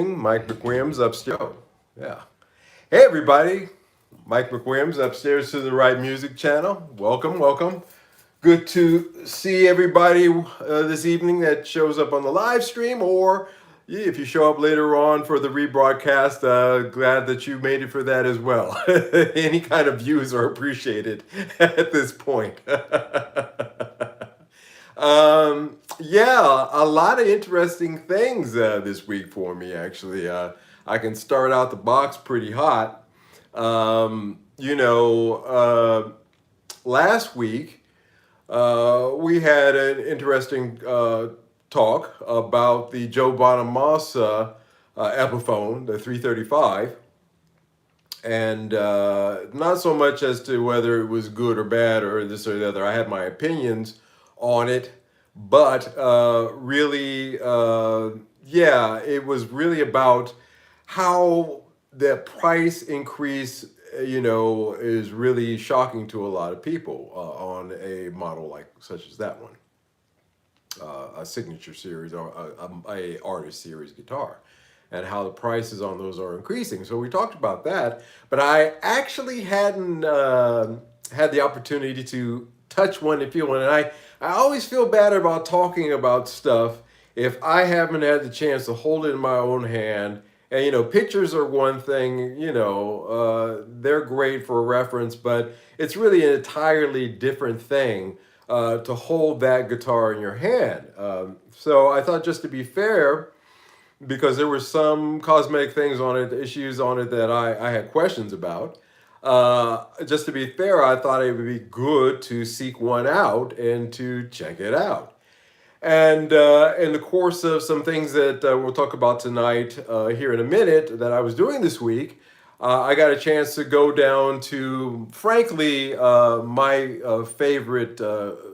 Mike McWilliams upstairs. Oh, yeah. Hey, everybody. Mike McWilliams upstairs to the right music channel. Welcome, welcome. Good to see everybody this evening that shows up on the live stream, or if you show up later on for the rebroadcast, glad that you made it for that as well. Any kind of views are appreciated at this point. Yeah, a lot of interesting things this week for me, actually. I can start out the box pretty hot. Last week we had an interesting talk about the Joe Bonamassa Epiphone, the 335, and not so much as to whether it was good or bad or this or the other. I had my opinions on it, but yeah, it was really about how the price increase, is really shocking to a lot of people on a model like such as that one, a signature series or a artist series guitar, and how the prices on those are increasing. So we talked about that, but I actually hadn't had the opportunity to touch one and feel one. And I always feel bad about talking about stuff if I haven't had the chance to hold it in my own hand. And pictures are one thing. They're great for a reference, but it's really an entirely different thing to hold that guitar in your hand. So I thought, just to be fair, because there were some cosmetic things on it, issues on it that I had questions about. Just to be fair, I thought it would be good to seek one out and to check it out. And in the course of some things that we'll talk about tonight, here in a minute, that I was doing this week, I got a chance to go down to, frankly, my favorite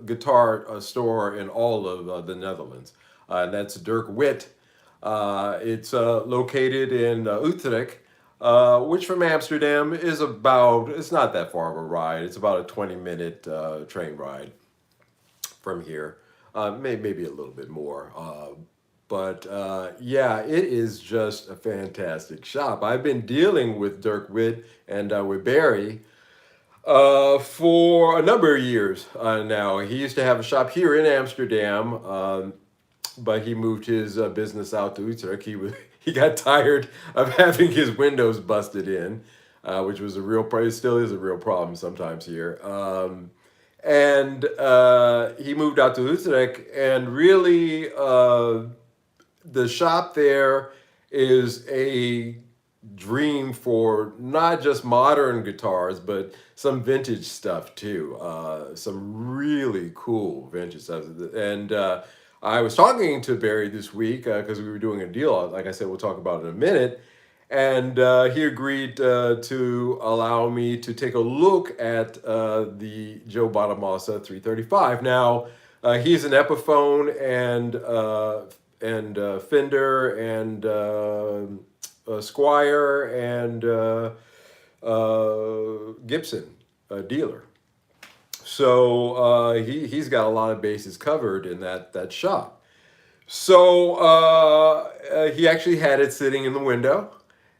guitar store in all of the Netherlands. And that's Dirk Witt. It's located in Utrecht, which from Amsterdam is it's not that far of a ride. It's about a 20-minute train ride from here, maybe a little bit more. But yeah, it is just a fantastic shop. I've been dealing with Dirk Witt and with Barry for a number of years now. He used to have a shop here in Amsterdam, but he moved his business out to Utrecht. He got tired of having his windows busted in, which was a real problem. Still is a real problem sometimes here. And he moved out to Utrecht, and really, the shop there is a dream for not just modern guitars, but some vintage stuff too. Some really cool vintage stuff. And I was talking to Barry this week because we were doing a deal. Like I said, we'll talk about it in a minute. And he agreed to allow me to take a look at the Joe Bonamassa 335. Now, he's an Epiphone and Fender and Squire and Gibson dealer. So he's got a lot of bases covered in that shop. So he actually had it sitting in the window.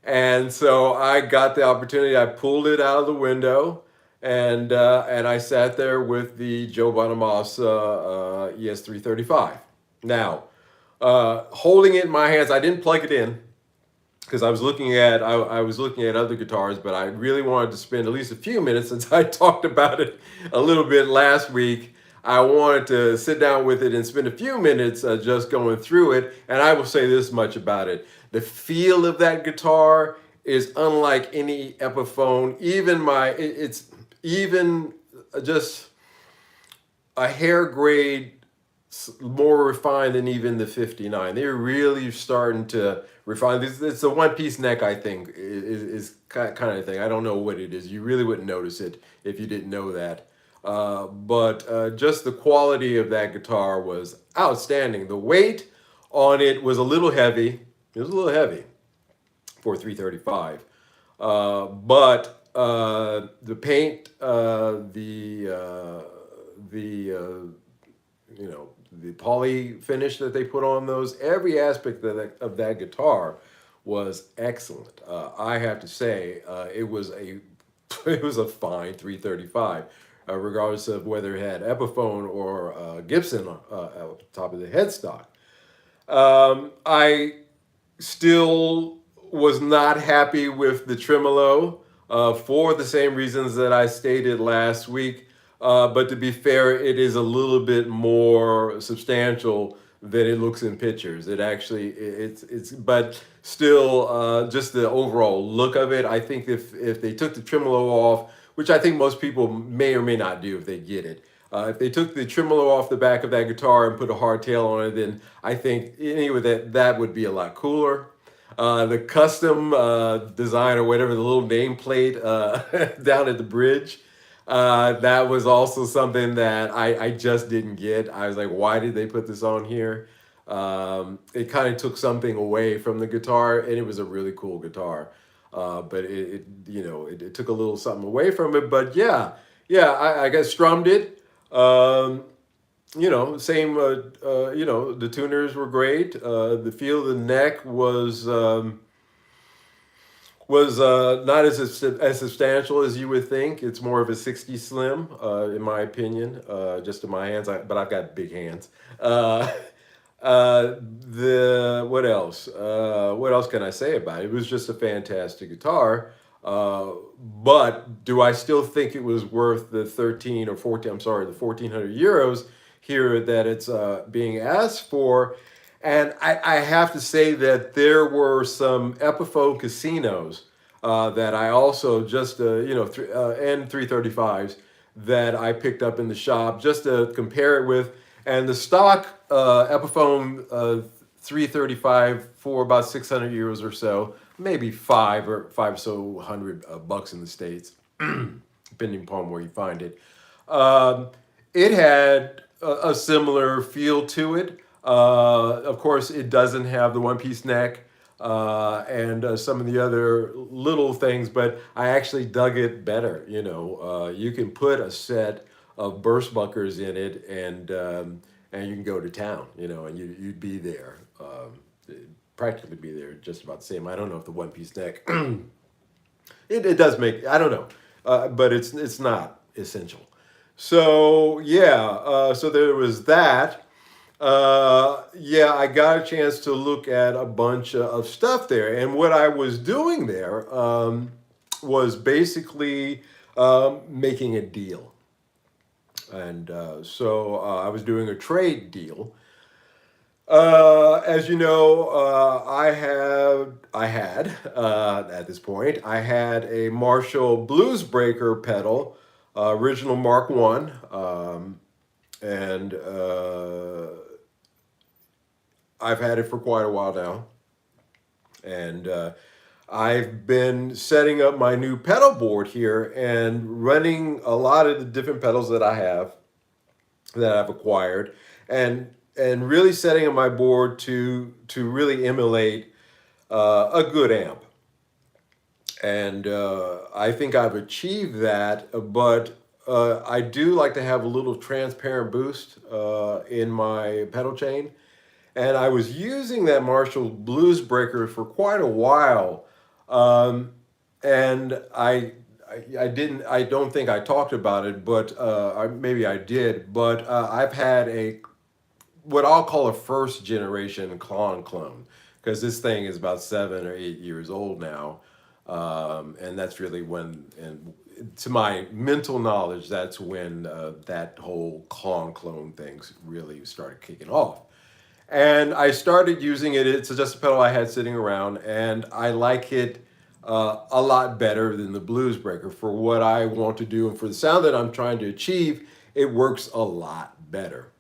And so I got the opportunity. I pulled it out of the window, and I sat there with the Joe Bonamassa ES335. Now, holding it in my hands, I didn't plug it in because I was looking at other guitars, but I really wanted to spend at least a few minutes, since I talked about it a little bit last week. I wanted to sit down with it and spend a few minutes just going through it. And I will say this much about it: the feel of that guitar is unlike any Epiphone. It's even just a hair grade more refined than even the 59. They're really starting to refine this. It's a one piece neck, I think, is kind of thing. I don't know what it is. You really wouldn't notice it if you didn't know that. But just the quality of that guitar was outstanding. The weight on it was a little heavy. It was a little heavy for 335. But the paint, the poly finish that they put on those, every aspect of that guitar was excellent. I have to say, it was a it was a fine 335, regardless of whether it had Epiphone or Gibson at the top of the headstock. I still was not happy with the tremolo for the same reasons that I stated last week. But to be fair, it is a little bit more substantial than it looks in pictures. It actually but still, just the overall look of it. I think if they took the tremolo off, which I think most people may or may not do if they get it. If they took the tremolo off the back of that guitar and put a hardtail on it, then I think anyway that would be a lot cooler. The custom design or whatever, the little nameplate down at the bridge, that was also something that I just didn't get. I was like, why did they put this on here? It kind of took something away from the guitar, and it was a really cool guitar. But it took a little something away from it. But yeah, I got strummed it. Um, Same. The tuners were great. The feel of the neck was not as substantial as you would think. It's more of a 60 slim, in my opinion, just in my hands. But I've got big hands. The what else? What else can I say about it? It was just a fantastic guitar. But do I still think it was worth the 13 or 14? I'm sorry, the 1,400 euros here that it's being asked for? And I have to say that there were some Epiphone casinos that I also just and 335s that I picked up in the shop just to compare it with, and the stock Epiphone 335 for about 600 euros or so, maybe five or so hundred bucks in the states, depending upon where you find it. Um, it had a similar feel to it. Of course, it doesn't have the one piece neck and some of the other little things, but I actually dug it better. You can put a set of burst bunkers in it, and you can go to town. And you'd be there, practically be there, just about the same. I don't know if the one piece neck it does make, I don't know, but it's not essential. So yeah, so there was that. Yeah, I got a chance to look at a bunch of stuff there, and what I was doing there was basically making a deal, and so I was doing a trade deal. As you know, I had at this point I had a Marshall Bluesbreaker pedal, original Mark One, and I've had it for quite a while now, and I've been setting up my new pedal board here and running a lot of the different pedals that I've acquired, and really setting up my board to really emulate a good amp. And I think I've achieved that, but I do like to have a little transparent boost in my pedal chain. And I was using that Marshall Bluesbreaker for quite a while, um, and I don't think I talked about it, but maybe I did. But I've had a what I'll call a first generation clone, because this thing is about 7 or 8 years old now, and that's really when, and to my mental knowledge, that's when that whole clone things really started kicking off. And I started using it. It's just a pedal I had sitting around, and I like it a lot better than the Blues Breaker for what I want to do and for the sound that I'm trying to achieve. It works a lot better.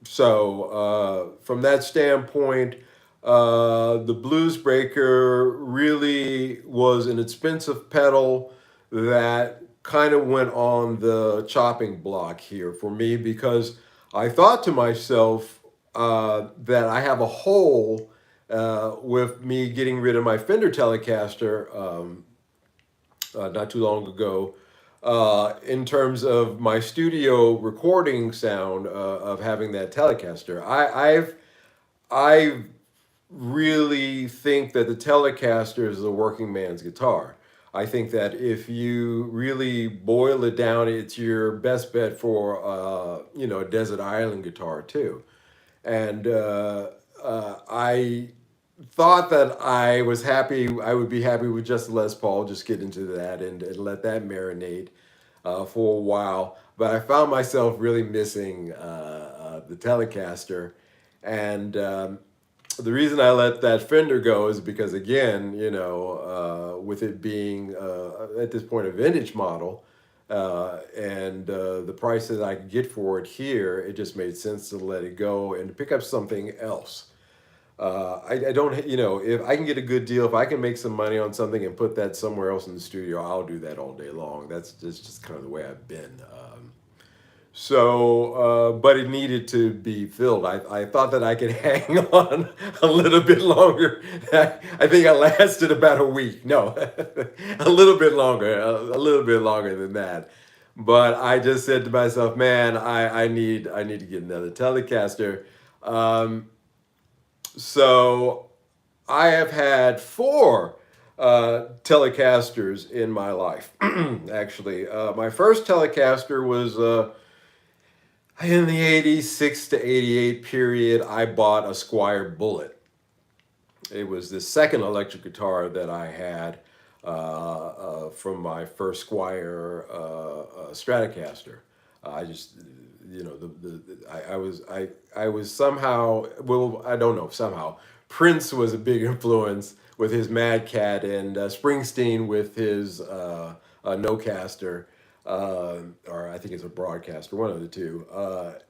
So from that standpoint, the Blues Breaker really was an expensive pedal that kind of went on the chopping block here for me, because I thought to myself that I have a hole with me getting rid of my Fender Telecaster not too long ago, in terms of my studio recording sound of having that Telecaster. I've really think that the Telecaster is a working man's guitar. I think that if you really boil it down, it's your best bet for a desert island guitar too. And I thought that I would be happy with just Les Paul, just get into that and let that marinate for a while. But I found myself really missing the Telecaster, and the reason I let that Fender go is because, again, with it being at this point a vintage model, and the price that I could get for it here, it just made sense to let it go and to pick up something else. I don't, if I can get a good deal, if I can make some money on something and put that somewhere else in the studio, I'll do that all day long. That's just kind of the way I've been. But it needed to be filled. I thought that I could hang on a little bit longer. I think I lasted about a week. No, a little bit longer than that. But I just said to myself, man, I need to get another Telecaster. Um, so I have had four Telecasters in my life. Actually, my first Telecaster was in the 86 to 88 period. I bought a Squire Bullet. It was the second electric guitar that I had from my first Squire Stratocaster. I just, I was somehow, well, I don't know, somehow. Prince was a big influence with his Mad Cat, and Springsteen with his Nocaster, or I think it's a Broadcaster, one of the two.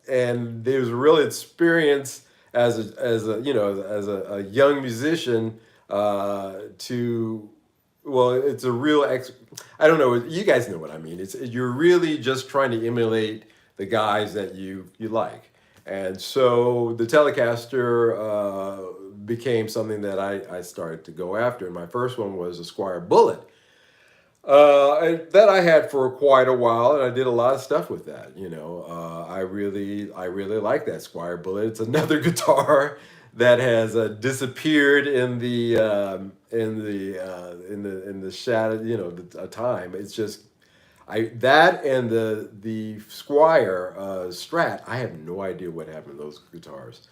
And there was a real experience as a young musician to well, it's a real I don't know. You guys know what I mean. It's you're really just trying to emulate the guys that you like, and so the Telecaster became something that I started to go after. And my first one was a Squire Bullet, and that I had for quite a while, and I did a lot of stuff with that. I really like that Squire Bullet. It's another guitar that has disappeared in the shadow, time. It's just I that and the Squire Strat. I have no idea what happened to those guitars.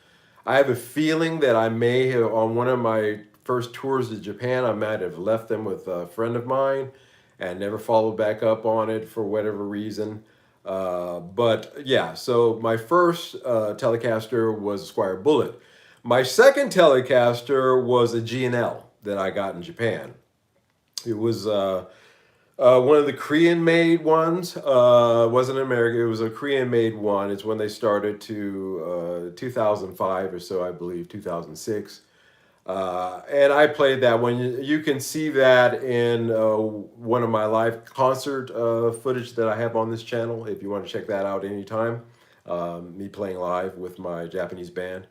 I have a feeling that I may have on one of my first tours to Japan. I might have left them with a friend of mine and never followed back up on it for whatever reason. But yeah, so my first Telecaster was a Squire Bullet. My second Telecaster was a G&L that I got in Japan. It was one of the Korean made ones. Wasn't American, it was a Korean made one. It's when they started to 2005 or so, I believe, 2006. And I played that one. You can see that in one of my live concert footage that I have on this channel if you want to check that out anytime. Me playing live with my Japanese band.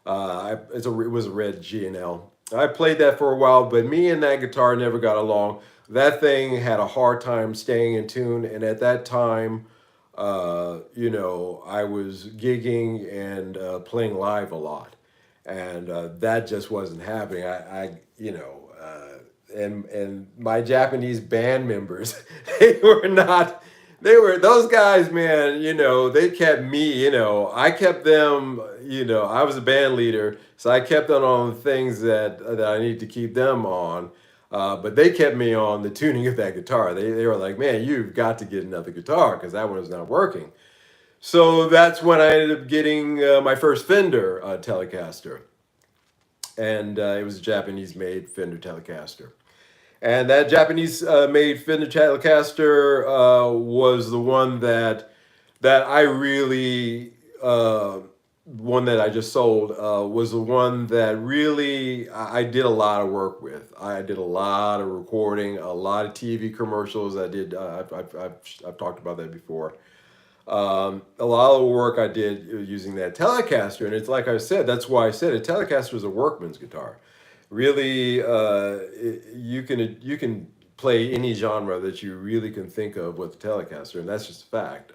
It was a red G&L. I played that for a while, but me and that guitar never got along. That thing had a hard time staying in tune, and at that time, I was gigging and playing live a lot, and that just wasn't happening. And my Japanese band members, they were not. They were those guys, man. They kept me. I kept them. I was a band leader, so I kept them on the things that I need to keep them on. But they kept me on the tuning of that guitar. They were like, man, you've got to get another guitar because that one is not working. So that's when I ended up getting my first Fender Telecaster, and it was a Japanese-made Fender Telecaster. And that Japanese made Fender Telecaster was the one that I really one that I just sold was the one that really I did a lot of work with. I did a lot of recording, a lot of TV commercials. I did. I've talked about that before. A lot of the work I did using that Telecaster, and it's like I said. That's why I said a Telecaster is a workman's guitar. Really, you can play any genre that you really can think of with a Telecaster, and that's just a fact.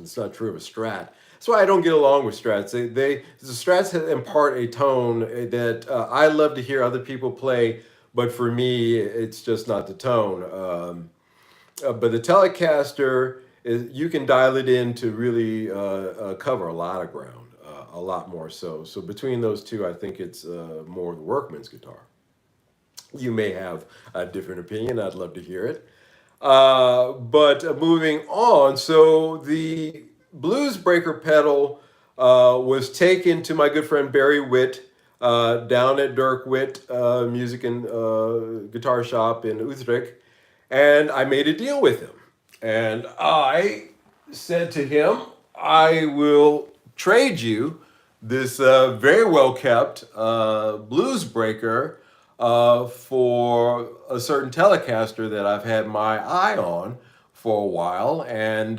It's not true of a Strat. That's why I don't get along with Strats. The Strats impart a tone that I love to hear other people play, but for me, it's just not the tone. But the Telecaster is, you can dial it in to really cover a lot of ground, a lot more so. So between those two, I think it's more of the workman's guitar. You may have a different opinion. I'd love to hear it. But moving on, so the Blues Breaker pedal was taken to my good friend Barry Witt down at Dirk Witt Music and Guitar Shop in Utrecht, and I made a deal with him. And I said to him, I will trade you this very well kept Blues Breaker for a certain Telecaster that I've had my eye on for a while. And,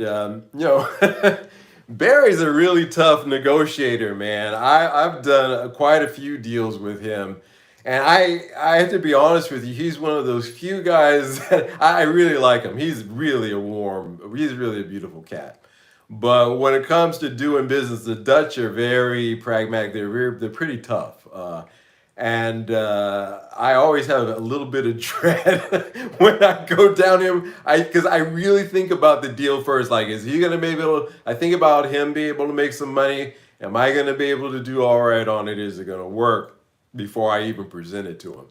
Barry's a really tough negotiator, man. I've done quite a few deals with him. And I have to be honest with you, he's one of those few guys that I really like him. He's really a beautiful cat. But when it comes to doing business, the Dutch are very pragmatic. They're pretty tough. And I always have a little bit of dread when I go down him. Because I really think about the deal first. Like, is he gonna be able? I think about him being able to make some money. Am I gonna be able to do all right on it? Is it gonna work before I even present it to him?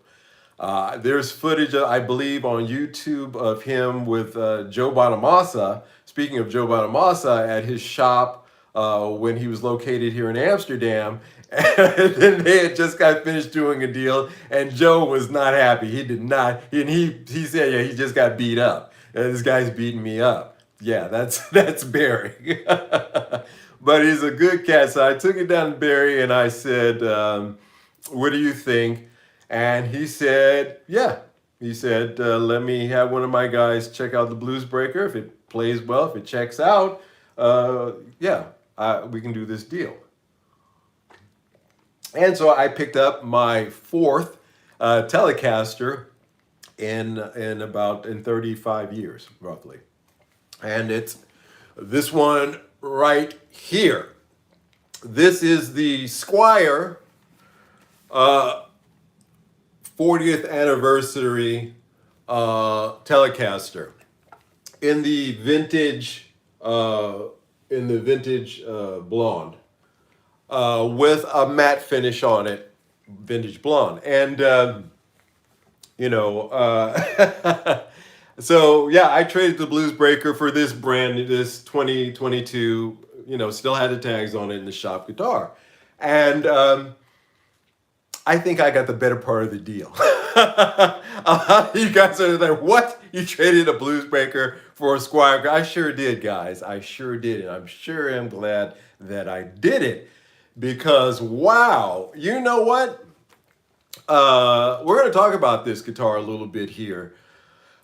There's footage, I believe, on YouTube of him with Joe Bonamassa. Speaking of Joe Bonamassa, at his shop when he was located here in Amsterdam. And then they had just got finished doing a deal, and Joe was not happy. He did not, and he said, "Yeah, he just got beat up. And this guy's beating me up." Yeah, that's Barry. But he's a good cat. So I took it down to Barry and I said, "What do you think?" And he said, "Yeah." He said, "Let me have one of my guys check out the Blues Breaker. If it plays well, if it checks out, we can do this deal." And so I picked up my fourth Telecaster in 35 years, roughly. And it's this one right here. This is the Squire 40th anniversary Telecaster in the vintage blonde. With a matte finish on it, vintage blonde. And, so yeah, I traded the Blues Breaker for this this 2022, still had the tags on it in the shop guitar. And I think I got the better part of the deal. You guys are like, what? You traded a Blues Breaker for a Squire? I sure did, guys. I sure did. And I'm sure am glad that I did it. Because, wow, you know what? We're going to talk about this guitar a little bit here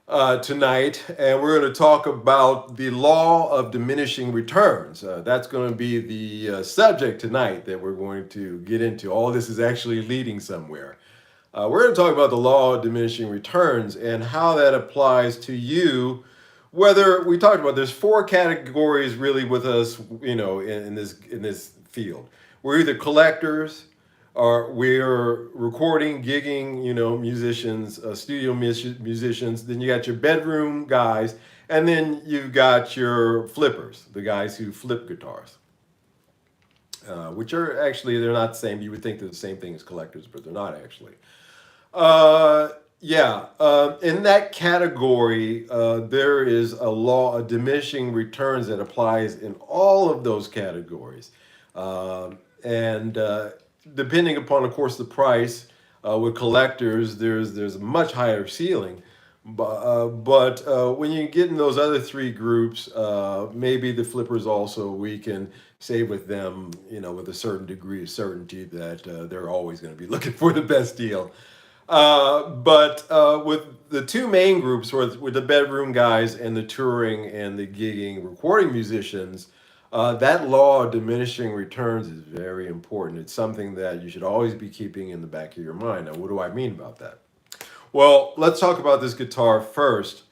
tonight, and we're going to talk about the law of diminishing returns. That's going to be the subject tonight that we're going to get into. All this is actually leading somewhere. We're going to talk about the law of diminishing returns and how that applies to you. Whether we talked about, there's four categories really with us, in this field. We're either collectors, or we're recording, gigging, musicians, studio musicians. Then you got your bedroom guys, and then you've got your flippers, the guys who flip guitars, which are actually, they're not the same. You would think they're the same thing as collectors, but they're not actually. In that category, there is a law of diminishing returns that applies in all of those categories. And depending upon, of course, the price, with collectors, there's a much higher ceiling. But when you get in those other three groups, maybe the flippers also, we can say with them, with a certain degree of certainty that they're always going to be looking for the best deal. But with the two main groups, with the bedroom guys and the touring and the gigging recording musicians, that law of diminishing returns is very important. It's something that you should always be keeping in the back of your mind. Now, what do I mean about that? Well, let's talk about this guitar first.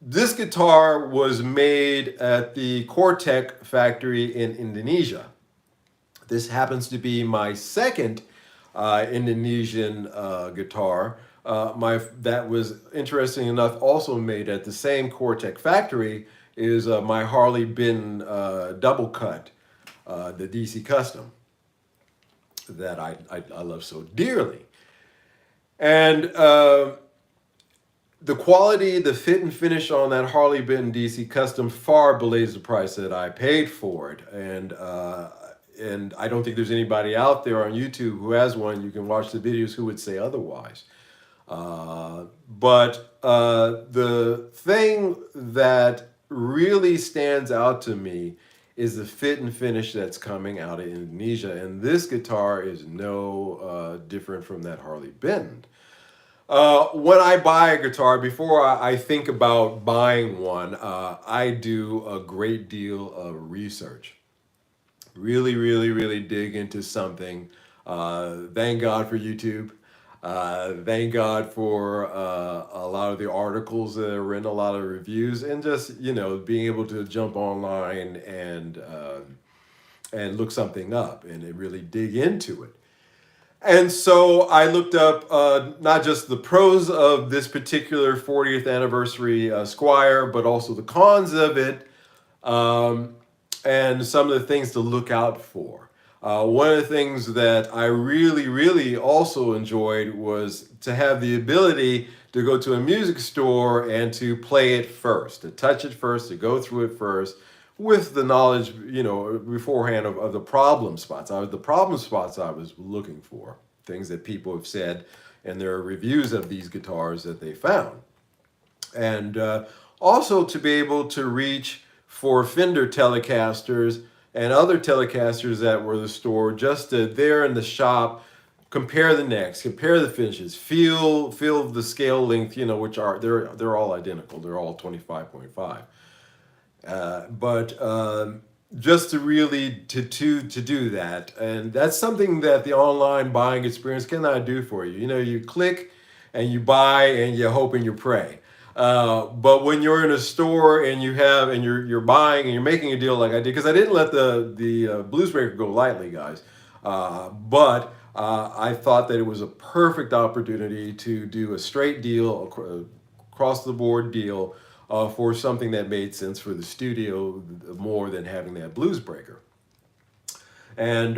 This guitar was made at the Cortec factory in Indonesia. This happens to be my second Indonesian guitar. That was interesting enough also made at the same Cortec factory is my Harley Benton double cut, the DC Custom that I love so dearly. And the quality, the fit and finish on that Harley Benton DC Custom far belays the price that I paid for it. And I don't think there's anybody out there on YouTube who has one. You can watch the videos who would say otherwise. But the thing that really stands out to me is the fit and finish that's coming out of Indonesia. And this guitar is no different from that Harley Benton. When I buy a guitar, before I think about buying one, I do a great deal of research. Really, really, really dig into something. Thank God for YouTube. Thank God for a lot of the articles that are written, a lot of reviews, and just being able to jump online and look something up and really dig into it. And so I looked up not just the pros of this particular 40th anniversary Squire, but also the cons of it, and some of the things to look out for. One of the things that I really, really also enjoyed was to have the ability to go to a music store and to play it first, to touch it first, to go through it first, with the knowledge, beforehand of the problem spots. The problem spots I was looking for, things that people have said in their reviews of these guitars that they found. And also to be able to reach for Fender Telecasters and other Telecasters that were in the store, just to there in the shop, compare the necks, compare the finishes, feel the scale length, which they're all identical. They're all 25.5. But just to really to do that, and that's something that the online buying experience cannot do for you. You click and you buy and you hope and you pray. But when you're in a store and you're buying and you're making a deal like I did, because I didn't let the blues breaker go lightly, guys. But I thought that it was a perfect opportunity to do a straight deal, across the board deal. For something that made sense for the studio more than having that blues breaker. And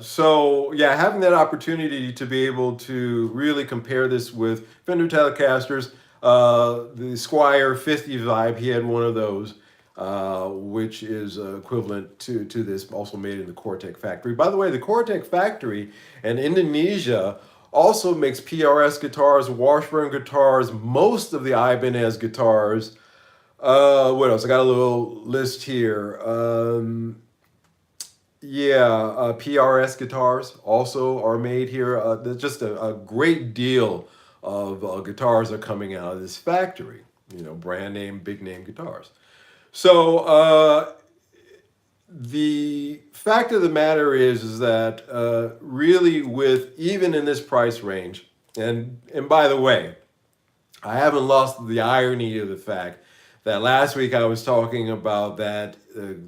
so, yeah, having that opportunity to be able to really compare this with Fender Telecasters, the Squire 50 Vibe, he had one of those, which is equivalent to this, also made in the Cortec factory. By the way, the Cortec factory in Indonesia also makes PRS guitars, Washburn guitars, most of the Ibanez guitars. What else? I got a little list here. PRS guitars also are made here. There's just a great deal of guitars are coming out of this factory. Brand name, big name guitars. So the fact of the matter is that really, with even in this price range, and by the way, I haven't lost the irony of the fact that last week I was talking about that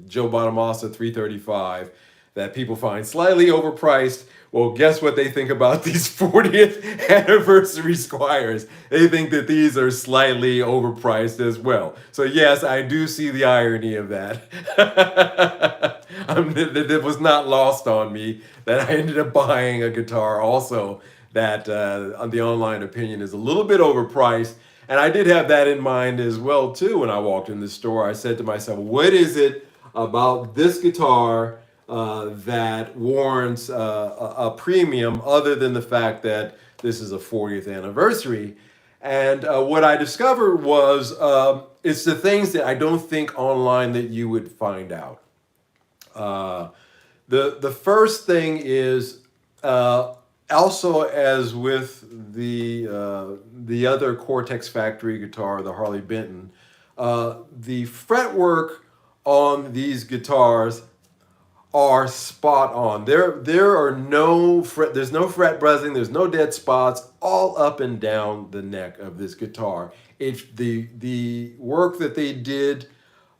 Joe Bonamassa 335 that people find slightly overpriced. Well, guess what they think about these 40th anniversary Squires? They think that these are slightly overpriced as well. So yes, I do see the irony of that. That was not lost on me that I ended up buying a guitar also that on the online opinion is a little bit overpriced. And I did have that in mind as well, too, when I walked in the store. I said to myself, what is it about this guitar that warrants a premium other than the fact that this is a 40th anniversary? And what I discovered was it's the things that I don't think online that you would find out. The first thing is also, as with the other Cortex factory guitar, the Harley Benton, the fretwork on these guitars are spot on. There are no there's no fret buzzing, there's no dead spots, all up and down the neck of this guitar. It the work that they did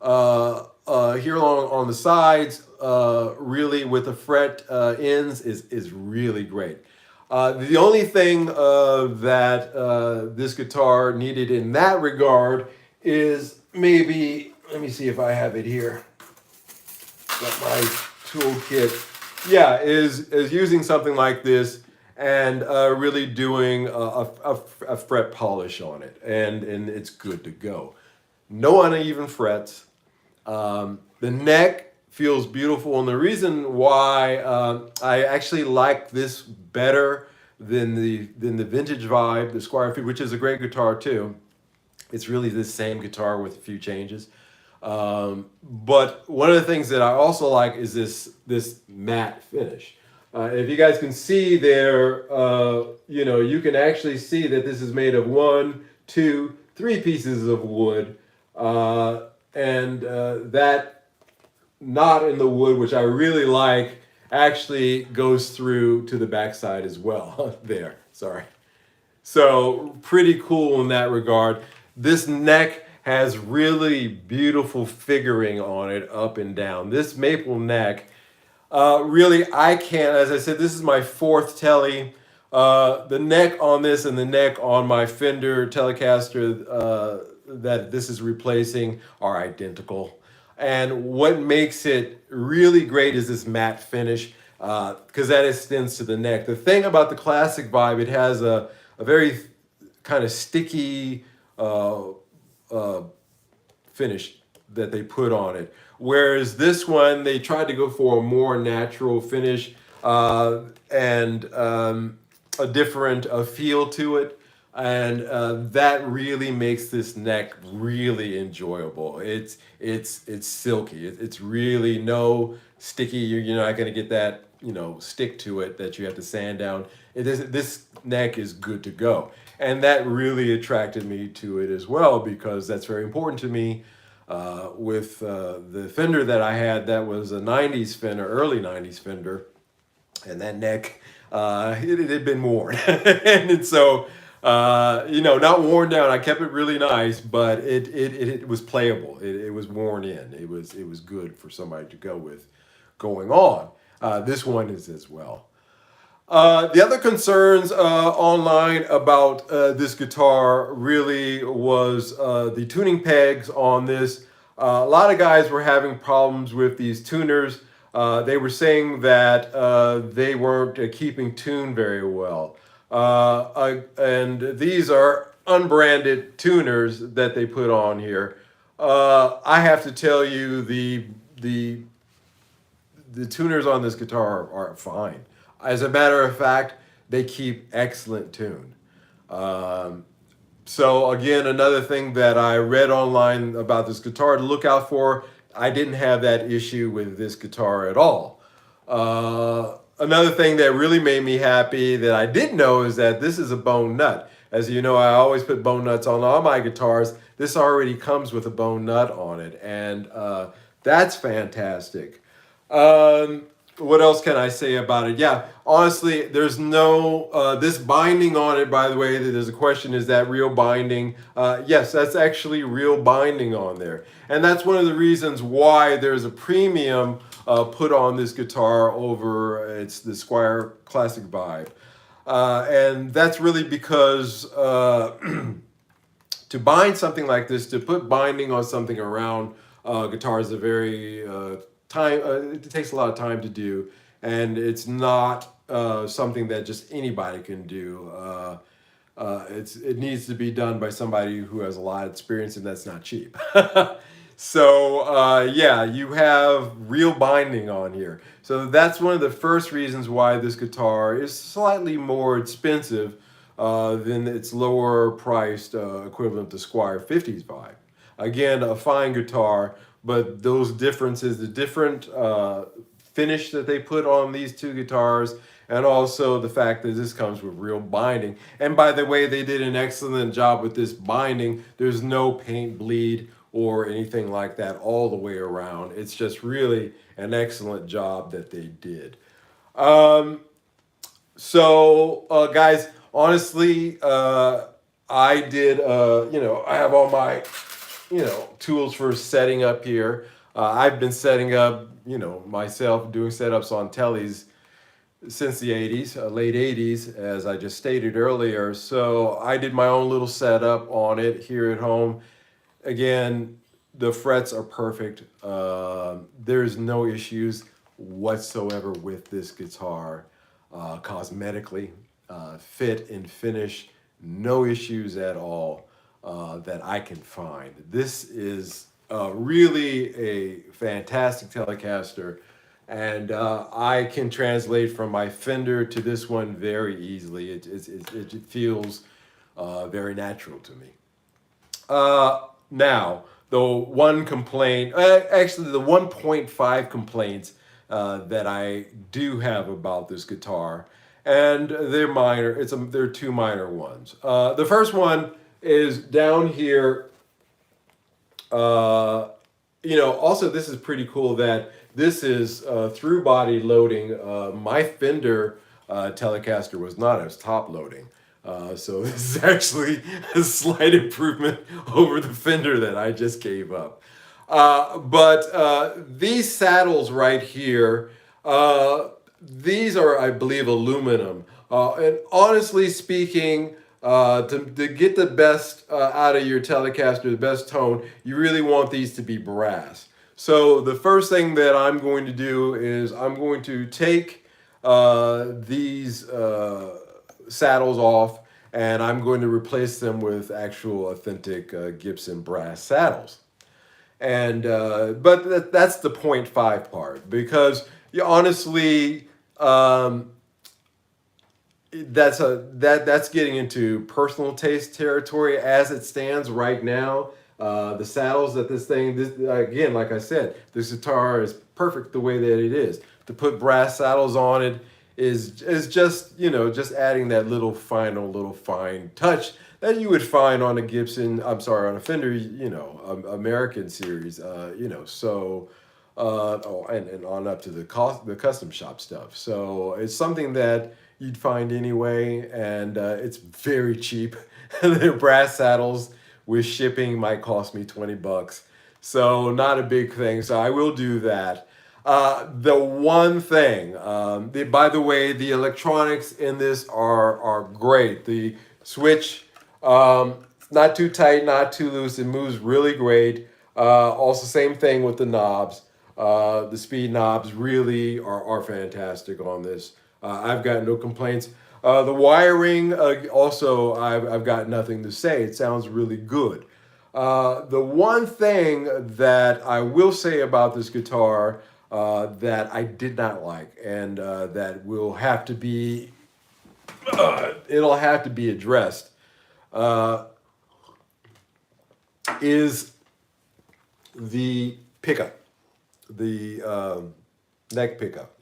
here on the sides, really with the fret ends is really great. The only thing that this guitar needed in that regard is maybe, let me see if I have it here. Got my toolkit. Yeah, is using something like this and really doing a fret polish on it, and it's good to go. No uneven frets. The neck feels beautiful, and the reason why I actually like this better than the vintage vibe, the Squire, which is a great guitar too. It's really the same guitar with a few changes. But one of the things that I also like is this matte finish. If you guys can see there, you can actually see that this is made of 1, 2, 3 pieces of wood, and that knot in the wood, which I really like, actually goes through to the backside as well. There, sorry. So pretty cool in that regard. This neck has really beautiful figuring on it up and down. This maple neck, really, I can't, as I said, this is my 4th Tele. The neck on this and the neck on my Fender Telecaster that this is replacing are identical. And what makes it really great is this matte finish, because that extends to the neck. The thing about the classic vibe, it has a very kind of sticky finish that they put on it. Whereas this one, they tried to go for a more natural finish and a different feel to it. And that really makes this neck really enjoyable. It's silky. It's really no sticky. You're not going to get that stick to it that you have to sand down. This neck is good to go, and that really attracted me to it as well, because that's very important to me. With the Fender that I had, that was a '90s Fender, early '90s Fender, and that neck it had been worn, and so. Not worn down. I kept it really nice, but it was playable. It was worn in. It was good for somebody to go with going on. This one is as well. The other concerns online about this guitar really was the tuning pegs on this. A lot of guys were having problems with these tuners. They were saying that they weren't keeping tune very well. And these are unbranded tuners that they put on here. I have to tell you, the tuners on this guitar are fine. As a matter of fact, they keep excellent tune. So again, another thing that I read online about this guitar to look out for, I didn't have that issue with this guitar at all. Another thing that really made me happy that I didn't know is that this is a bone nut. As you know, I always put bone nuts on all my guitars. This already comes with a bone nut on it, and that's fantastic. What else can I say about it? Yeah, honestly, there's no, this binding on it, by the way, there's a question, is that real binding? Yes, that's actually real binding on there. And that's one of the reasons why there's a premium put on this guitar over the Squire Classic Vibe. And that's really because to bind something like this, to put binding on something around guitar is a very it takes a lot of time to do, and it's not something that just anybody can do. It needs to be done by somebody who has a lot of experience, and that's not cheap. So yeah, you have real binding on here. So that's one of the first reasons why this guitar is slightly more expensive than its lower priced equivalent to Squire 50s vibe. Again, a fine guitar, but those differences, the different finish that they put on these two guitars, and also the fact that this comes with real binding. And by the way, they did an excellent job with this binding. There's no paint bleed or anything like that all the way around. It's just really an excellent job that they did. Um, guys, honestly, I did, I have all my, tools for setting up here. I've been setting up, myself, doing setups on tellies since the 80s, late 80s, as I just stated earlier. So I did my own little setup on it here at home. Again, the frets are perfect. There's no issues whatsoever with this guitar. Cosmetically, fit and finish, no issues at all that I can find. This is really a fantastic Telecaster, and I can translate from my Fender to this one very easily. It feels very natural to me. Now, the one complaint, actually, the 1.5 complaints that I do have about this guitar, and they're minor. They're two minor ones. The first one is down here. Also, this is pretty cool that this is through body loading. My Fender Telecaster was not as top loading. So this is actually a slight improvement over the Fender that I just gave up. But these saddles right here, these are, I believe, aluminum. And honestly speaking, to get the best out of your Telecaster, the best tone, you really want these to be brass. So the first thing that I'm going to do is I'm going to take these saddles off, and I'm going to replace them with actual authentic Gibson brass saddles. And that's the 0.5 part, because honestly, that's getting into personal taste territory as it stands right now. The saddles that this again, like I said, this guitar is perfect the way that it is. To put brass saddles on it is just just adding that little fine touch that you would find on a Gibson. I'm sorry, on a Fender, American series. And on up to the custom shop stuff. So it's something that you'd find anyway, and it's very cheap. They're brass saddles with shipping might cost me $20, so not a big thing. So I will do that. The one thing, by the way, the electronics in this are great. The switch, not too tight, not too loose. It moves really great. Also, same thing with the knobs. The speed knobs really are fantastic on this. I've got no complaints. The wiring, also, I've got nothing to say. It sounds really good. The one thing that I will say about this guitar that I did not like, and that will have to be, it'll have to be addressed, is the pickup, the neck pickup.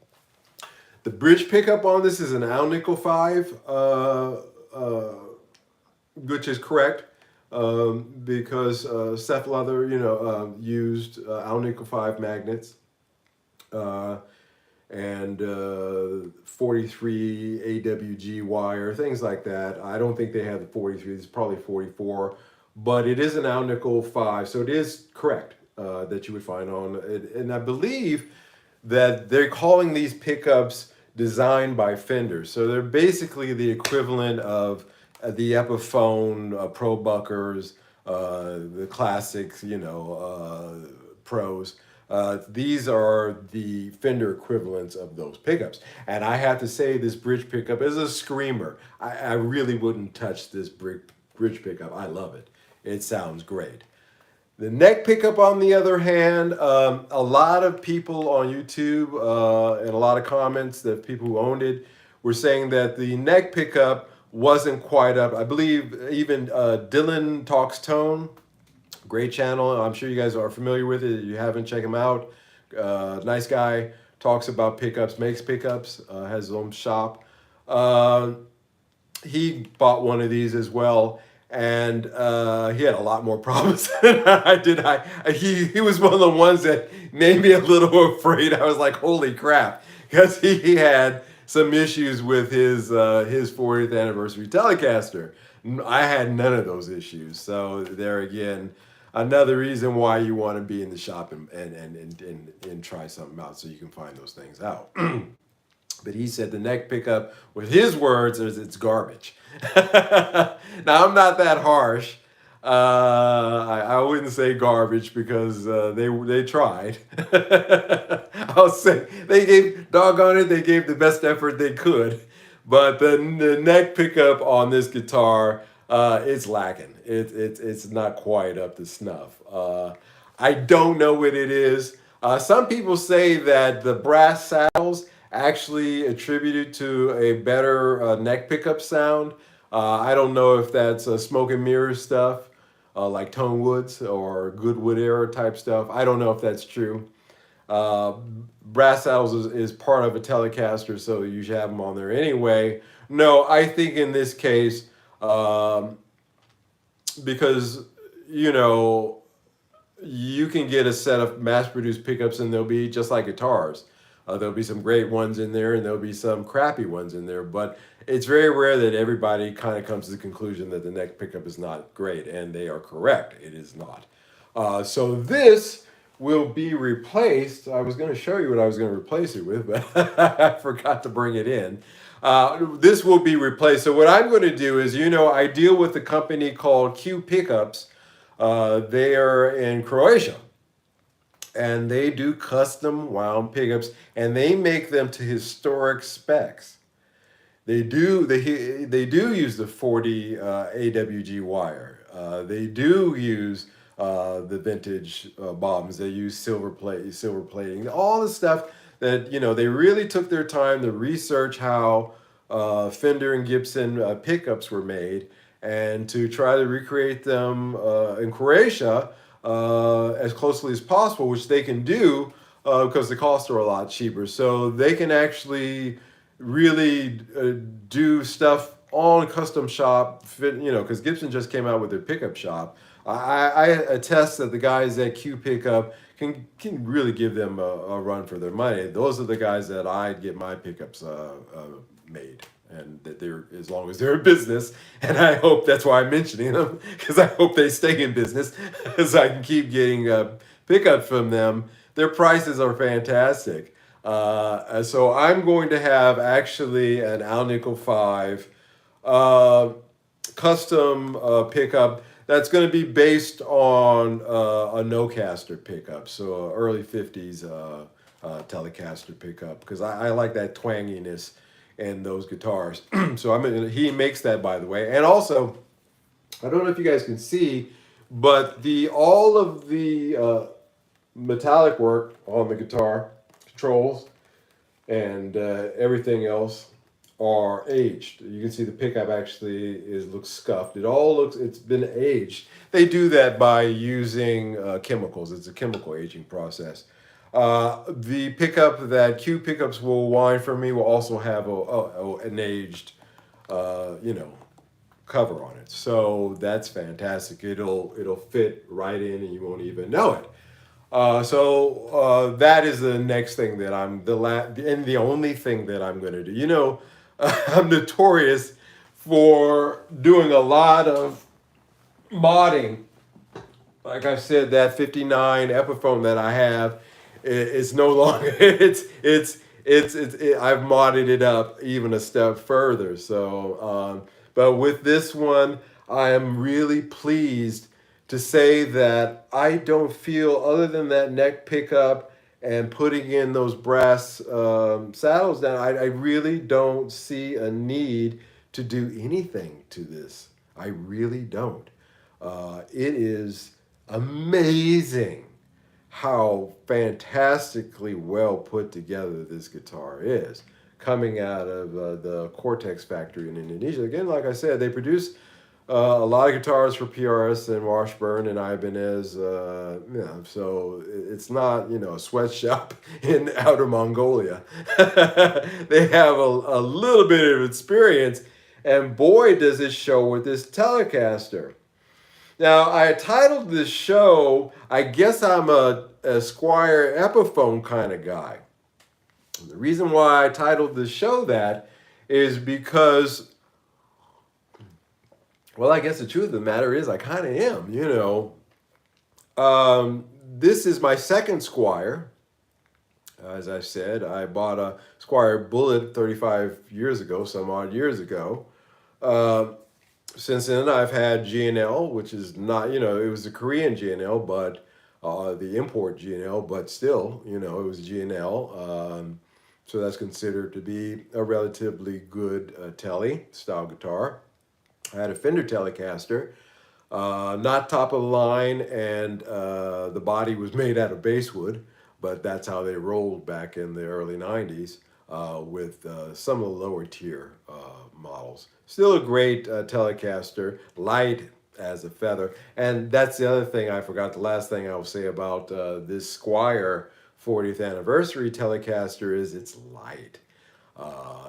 The bridge pickup on this is an Al Nickel 5, which is correct, because Seth Leather, used Al Nickel 5 magnets and 43 AWG wire, things like that. I don't think they have the 43, it's probably 44, but it is an Al Nickel 5, so it is correct that you would find on it. And I believe that they're calling these pickups designed by Fender. So they're basically the equivalent of the Epiphone Pro Buckers, the classics, pros. These are the Fender equivalents of those pickups. And I have to say, this bridge pickup is a screamer. I really wouldn't touch this bridge pickup. I love it. It sounds great. The neck pickup, on the other hand, a lot of people on YouTube and a lot of comments that people who owned it were saying that the neck pickup wasn't quite up. I believe even Dylan Talks Tone, great channel. I'm sure you guys are familiar with it. If you haven't, check him out. Nice guy, talks about pickups, makes pickups, has his own shop. He bought one of these as well. and he had a lot more problems than I did. He was one of the ones that made me a little afraid. I was like, holy crap, because he had some issues with his 40th anniversary Telecaster. I had none of those issues. So there again, another reason why you want to be in the shop and try something out so you can find those things out. But he said the neck pickup, with his words, is it's garbage. Now I'm not that harsh. I wouldn't say garbage because they tried. I'll say they gave, doggone it, they gave the best effort they could. But the neck pickup on this guitar, it's lacking. It's not quite up to snuff. I don't know what it is. Some people say that the brass saddles actually attributed to a better neck pickup sound. I don't know if that's smoke and mirrors stuff, like Tone Woods or Goodwood era type stuff. I don't know if that's true. Uh, Brass saddles is part of a Telecaster, so you should have them on there anyway. No, I think in this case, um, because you know you can get a set of mass-produced pickups, and they'll be just like guitars. There'll be some great ones in there, and there'll be some crappy ones in there. But it's very rare that everybody kind of comes to the conclusion that the neck pickup is not great, and they are correct. It is not. So this will be replaced. I was going to show you what I was going to replace it with, but I forgot to bring it in. This will be replaced. So what I'm going to do is, I deal with a company called Q Pickups. They are in Croatia, and they do custom wound pickups, and they make them to historic specs. They do use the 40 AWG wire. They do use the vintage bobbins. They use silver plating, all the stuff that they really took their time to research how Fender and Gibson pickups were made, and to try to recreate them in Croatia as closely as possible, which they can do because the costs are a lot cheaper. So they can actually really do stuff on custom shop, because Gibson just came out with their pickup shop. I attest that the guys at Q Pickup can really give them a run for their money. Those are the guys that I'd get my pickups made, and that they're, as long as they're in business, and I hope that's why I'm mentioning them, because I hope they stay in business, because I can keep getting pickups from them. Their prices are fantastic. So I'm going to have actually an Al Nickel 5 custom pickup that's going to be based on a Nocaster pickup, so early 50s Telecaster pickup, because I like that twanginess in those guitars. So he makes that, by the way. And also, I don't know if you guys can see, but all of the metallic work on the guitar, controls, and everything else are aged. You can see the pickup actually looks scuffed. It's been aged. They do that by using chemicals. It's a chemical aging process. The pickup that Q Pickups will wind for me will also have an aged, cover on it. So that's fantastic. It'll fit right in, and you won't even know it. So that is the next thing that and the only thing that I'm going to do. I'm notorious for doing a lot of modding. Like I said, that 59 Epiphone that I have is no longer. I've modded it up even a step further. So, but with this one, I am really pleased to say that I don't feel, other than that neck pickup and putting in those brass saddles down, I really don't see a need to do anything to this. I really don't. It is amazing how fantastically well put together this guitar is, coming out of the Cortex factory in Indonesia. Again, like I said, they produce a lot of guitars for PRS and Washburn and Ibanez. So it's not a sweatshop in outer Mongolia. They have a little bit of experience, And boy, does it show with this Telecaster. Now, I titled this show, I guess I'm a Squire Epiphone kind of guy. The reason why I titled this show that is because, well, I guess the truth of the matter is I kind of am, you know. This is my second Squire. As I said, I bought a Squire Bullet 35 years ago, some odd years ago. Uh, since then, I've had G&L, which is not, you know, it was a Korean G&L, but the import G&L, but still, you know, it was G&L. So that's considered to be a relatively good Tele style guitar. I had a Fender Telecaster, not top of the line, and the body was made out of basswood, but that's how they rolled back in the early 90s with some of the lower tier models. Still a great Telecaster, light as a feather. And that's the other thing I forgot. The last thing I will say about this Squire 40th anniversary Telecaster is it's light.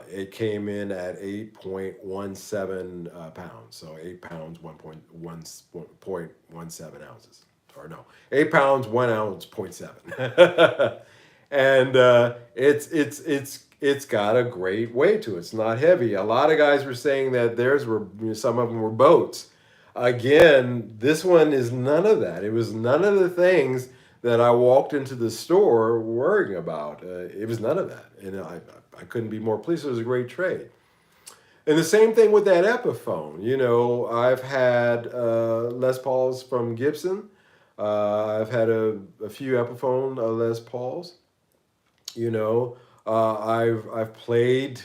It came in at 8.17 pounds, so 8 pounds, 1.17 ounces. Or no, 8 pounds, 1 ounce, 0.7. And it's got a great weight to it. It's not heavy. A lot of guys were saying that theirs were, you know, some of them were boats. Again, this one is none of that. It was none of the things that I walked into the store worrying about. It was none of that. And I couldn't be more pleased. It was a great trade. And the same thing with that Epiphone. You know, I've had Les Pauls from Gibson. I've had a few Epiphone Les Pauls. You know, I've played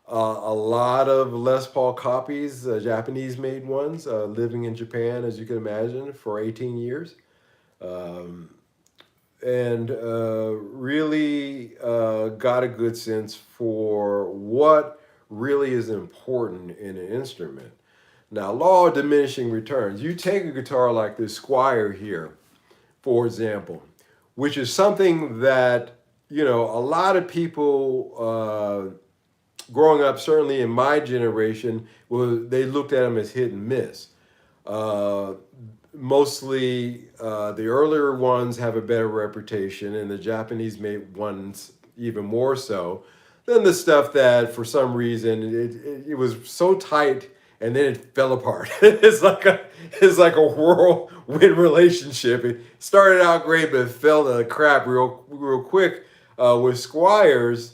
a lot of Les Paul copies, Japanese-made ones, living in Japan, as you can imagine, for 18 years. Um, and really got a good sense for what really is important in an instrument. Now, law of diminishing returns. You take a guitar like this Squire here, for example, which is something that, you know, a lot of people growing up, certainly in my generation, they looked at them as hit and miss. Uh, Mostly the earlier ones have a better reputation, and the Japanese made ones even more so than the stuff that for some reason it was so tight and then it fell apart. It's like a whirlwind relationship. It started out great, but it fell to crap real quick with Squires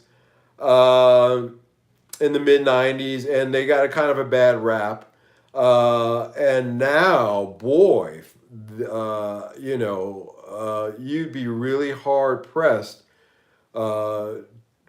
uh, in the mid '90s, and they got a kind of a bad rap. And now, boy, you'd be really hard pressed uh,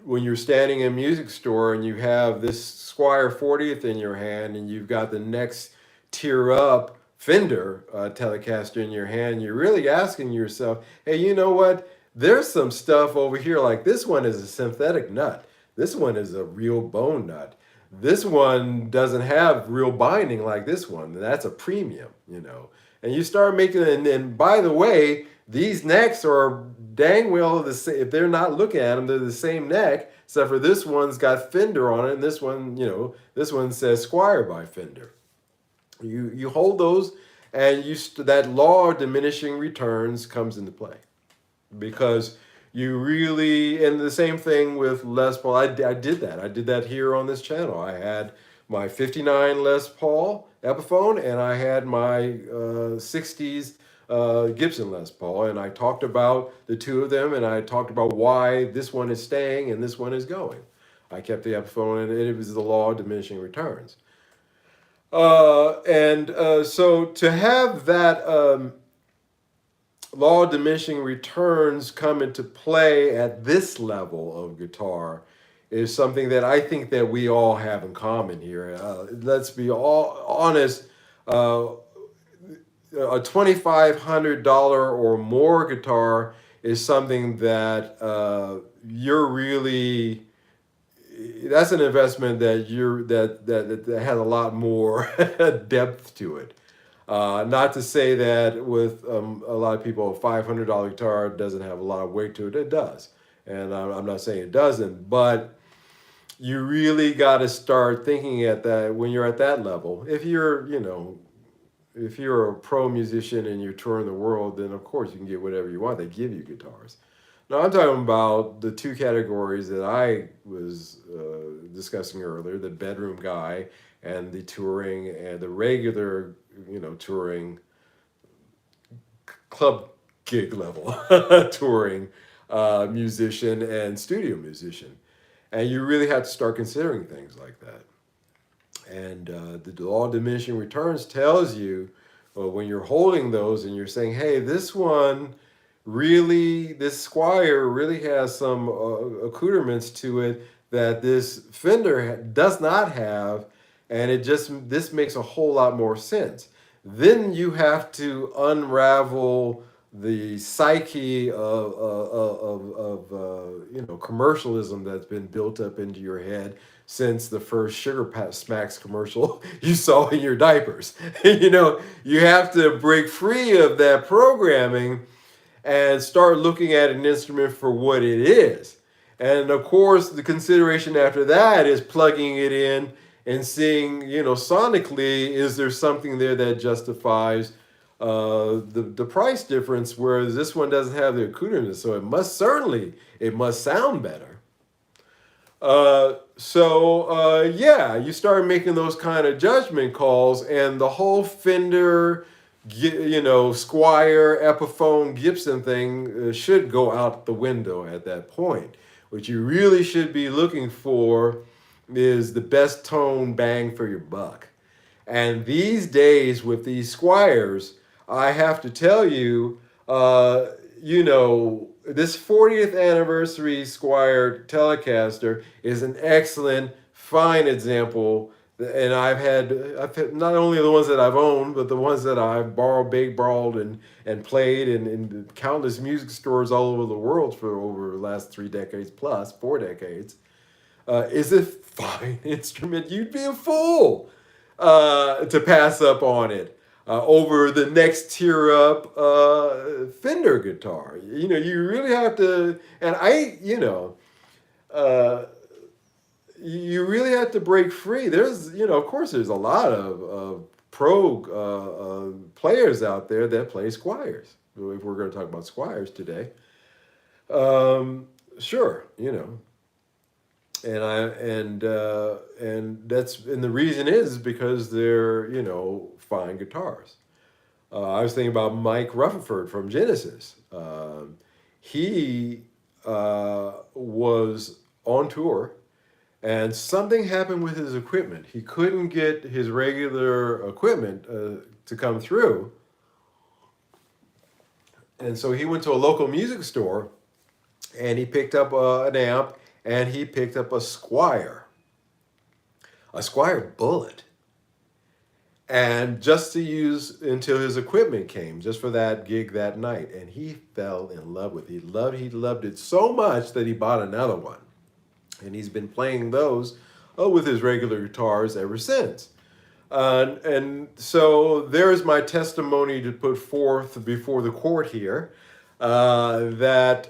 when you're standing in a music store and you have this Squire 40th in your hand and you've got the next tier up Fender Telecaster in your hand. You're really asking yourself, hey, you know what? There's some stuff over here, like this one is a synthetic nut. This one is a real bone nut. This one doesn't have real binding like this one. That's a premium, you know. And you start making, and by the way, these necks are dang well the same. If they're not looking at them, they're the same neck, except for this one's got Fender on it, and this one, you know, this one says Squire by Fender. You hold those, and that law of diminishing returns comes into play, because you really, and the same thing with Les Paul. I did that. I did that here on this channel. I had my 59 Les Paul Epiphone, and I had my 60s Gibson Les Paul, and I talked about the two of them, and I talked about why this one is staying and this one is going. I kept the Epiphone, and it was the law of diminishing returns. So to have that law of diminishing returns come into play at this level of guitar is something that I think that we all have in common here. Let's be all honest. A $2,500 or more guitar is something that you're really. That's an investment that that has a lot more depth to it. Not to say that with a lot of people, a $500 guitar doesn't have a lot of weight to it. It does. And I'm not saying it doesn't, but you really got to start thinking at that when you're at that level. If you're, if you're a pro musician and you're touring the world, then of course you can get whatever you want. They give you guitars. Now I'm talking about the two categories that I was discussing earlier: the bedroom guy and the touring and the regular, touring club gig level touring musician and studio musician. And you really have to start considering things like that. And the law of diminishing returns tells you, well, when you're holding those and you're saying, hey, this one really, this Squire really has some accoutrements to it that this Fender does not have, and this makes a whole lot more sense. Then you have to unravel the psyche of commercialism that's been built up into your head since the first Smacks commercial you saw in your diapers. You have to break free of that programming and start looking at an instrument for what it is. And of course, the consideration after that is plugging it in and seeing, sonically, is there something there that justifies the price difference, whereas this one doesn't have the accoutrements, so it must sound better. Yeah, you start making those kind of judgment calls, and the whole Fender, Squire, Epiphone, Gibson thing should go out the window at that point. What you really should be looking for is the best tone bang for your buck. And these days with these Squires, I have to tell you, this 40th anniversary Squire Telecaster is an excellent, fine example. And I've had not only the ones that I've owned, but the ones that I've borrowed and played in countless music stores all over the world for over the last 3 decades plus, 4 decades. Is a fine instrument. You'd be a fool to pass up on it over the next tier up Fender guitar. You really have to, and you really have to break free. There's, of course, there's a lot of pro players out there that play Squires. If we're going to talk about Squires today, sure, and the reason is because they're fine guitars. I was thinking about Mike Rutherford from Genesis. He was on tour, and something happened with his equipment. He couldn't get his regular equipment to come through, and so he went to a local music store, and he picked up an amp, and he picked up a Squire Bullet, and just to use until his equipment came, just for that gig that night. And he fell in love with it. He loved it so much that he bought another one, and he's been playing those with his regular guitars ever since. And so there's my testimony to put forth before the court here, that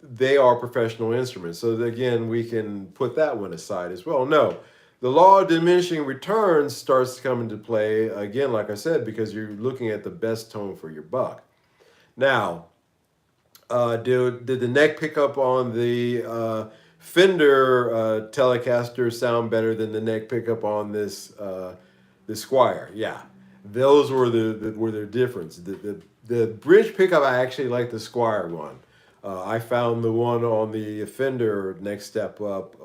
they are professional instruments. So that, again, we can put that one aside as well. No, the law of diminishing returns starts to come into play, again, like I said, because you're looking at the best tone for your buck. Now, did the neck pickup on the Fender Telecaster sound better than the neck pickup on this Squire? Yeah, those were the difference. The bridge pickup, I actually like the Squire one. I found the one on the Fender next step up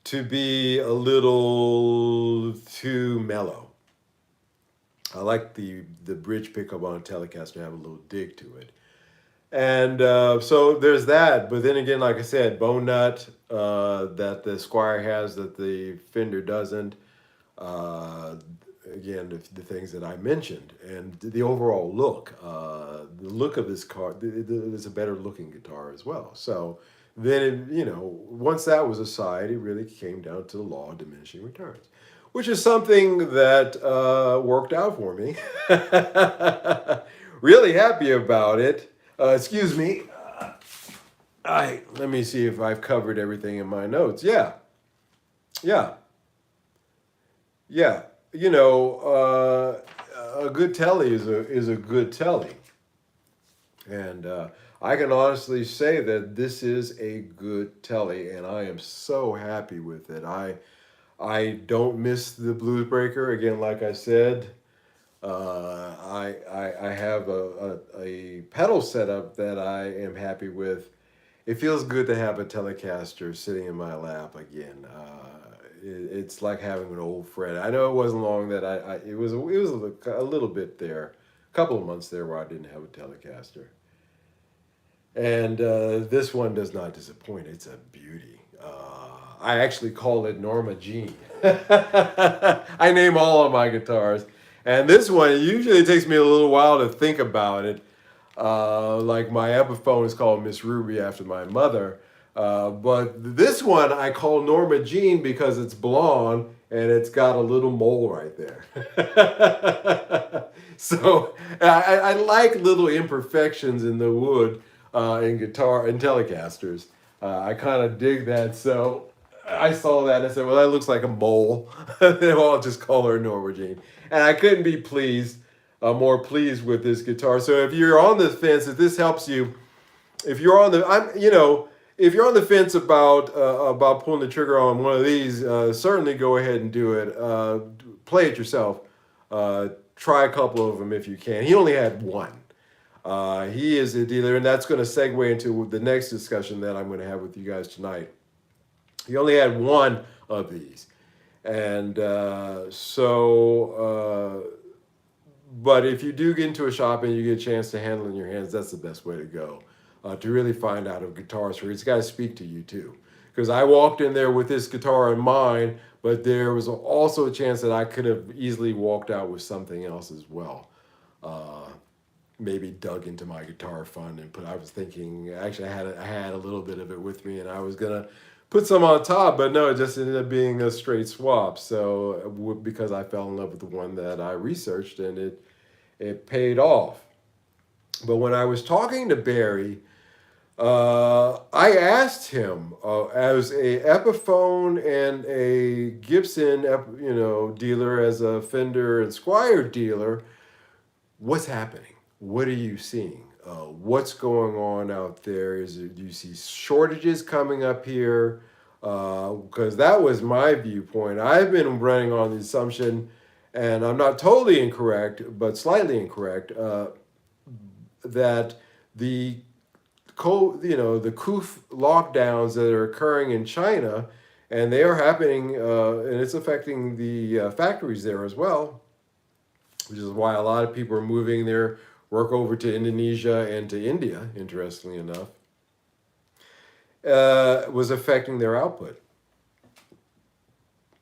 to be a little too mellow. I like the bridge pickup on a Telecaster to have a little dig to it. And so there's that. But then again, like I said, bone nut that the Squire has that the Fender doesn't. Again, the things that I mentioned, and the overall look, the look of this car, there's a better looking guitar as well. So then, once that was aside, it really came down to the law of diminishing returns, which is something that worked out for me. Really happy about it. Excuse me. Let me see if I've covered everything in my notes. Yeah, yeah, yeah. You know, a good telly is a good telly, and I can honestly say that this is a good telly, and I am so happy with it. I don't miss the Blues Breaker again. Like I said, I have a pedal setup that I am happy with. It feels good to have a Telecaster sitting in my lap again. It's like having an old friend. I know it wasn't long that it was a little bit there, a couple of months there where I didn't have a Telecaster, and this one does not disappoint. It's a beauty. I actually call it Norma Jean. I name all of my guitars, and this one usually it takes me a little while to think about it. Like my Epiphone is called Miss Ruby after my mother. But this one I call Norma Jean because it's blonde and it's got a little mole right there. So I like little imperfections in the wood in guitar and Telecasters. I kind of dig that. So I saw that and I said, well, that looks like a mole. Well, I'll just call her Norma Jean. And I couldn't be more pleased with this guitar. So if you're on the fence, if this helps you, if you're on the, if you're on the fence about pulling the trigger on one of these, certainly go ahead and do it. Play it yourself. Try a couple of them if you can. He only had one. He is a dealer, and that's going to segue into the next discussion that I'm going to have with you guys tonight. He only had one of these, and but if you do get into a shop and you get a chance to handle it in your hands, that's the best way to go. To really find out if guitars for it's got to speak to you too. Because I walked in there with this guitar in mind, but there was also a chance that I could have easily walked out with something else as well. Maybe dug into my guitar fund and I was thinking, actually I had a little bit of it with me and I was gonna put some on top, but no, it just ended up being a straight swap. So because I fell in love with the one that I researched and it paid off. But when I was talking to Barry, I asked him as a Epiphone and a Gibson, dealer, as a Fender and Squire dealer, what's happening? What are you seeing? What's going on out there? Do you see shortages coming up here? Because that was my viewpoint. I've been running on the assumption, and I'm not totally incorrect, but slightly incorrect, that the the KOOF lockdowns that are occurring in China, and they are happening, and it's affecting the factories there as well, which is why a lot of people are moving their work over to Indonesia and to India, interestingly enough, was affecting their output.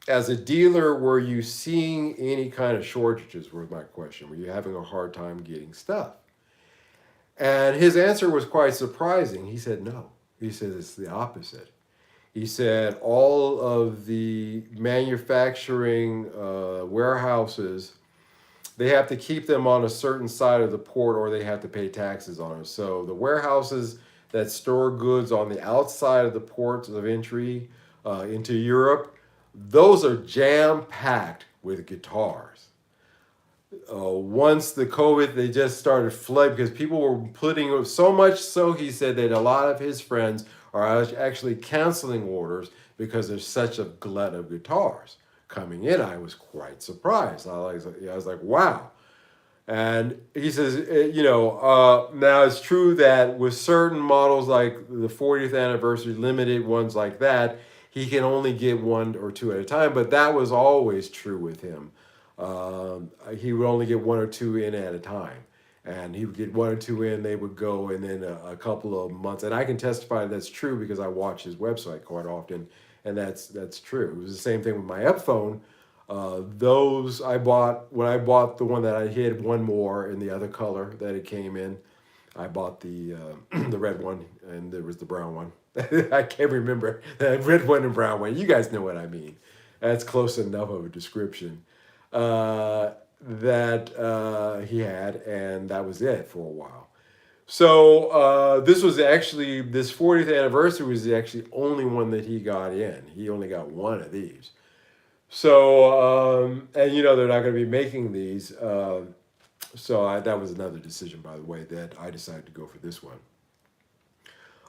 As a dealer, were you seeing any kind of shortages, was my question. Were you having a hard time getting stuff? And his answer was quite surprising. He said no. He said it's the opposite. He said all of the manufacturing warehouses, they have to keep them on a certain side of the port or they have to pay taxes on it. So the warehouses that store goods on the outside of the ports of entry into Europe, those are jam-packed with guitars. Once the COVID, they just started flooding because people were putting so much so, he said that a lot of his friends are actually canceling orders because there's such a glut of guitars coming in. I was quite surprised. I was like, wow. And he says, now it's true that with certain models like the 40th anniversary limited ones like that, he can only get one or two at a time, but that was always true with him. He would only get one or two in at a time, and he would get one or two in, they would go, and then a couple of months, and I can testify that's true because I watch his website quite often, and that's true. It was the same thing with my Epiphone. Those I bought, when I bought the one that I had one more in the other color that it came in, I bought the the red one, and there was the brown one. I can't remember the red one and brown one. You guys know what I mean. That's close enough of a description. That he had, and that was it for a while. So this was actually this 40th anniversary was the actually only one that he got in. He only got one of these. So and they're not going to be making these. That was another decision, by the way, that I decided to go for this one.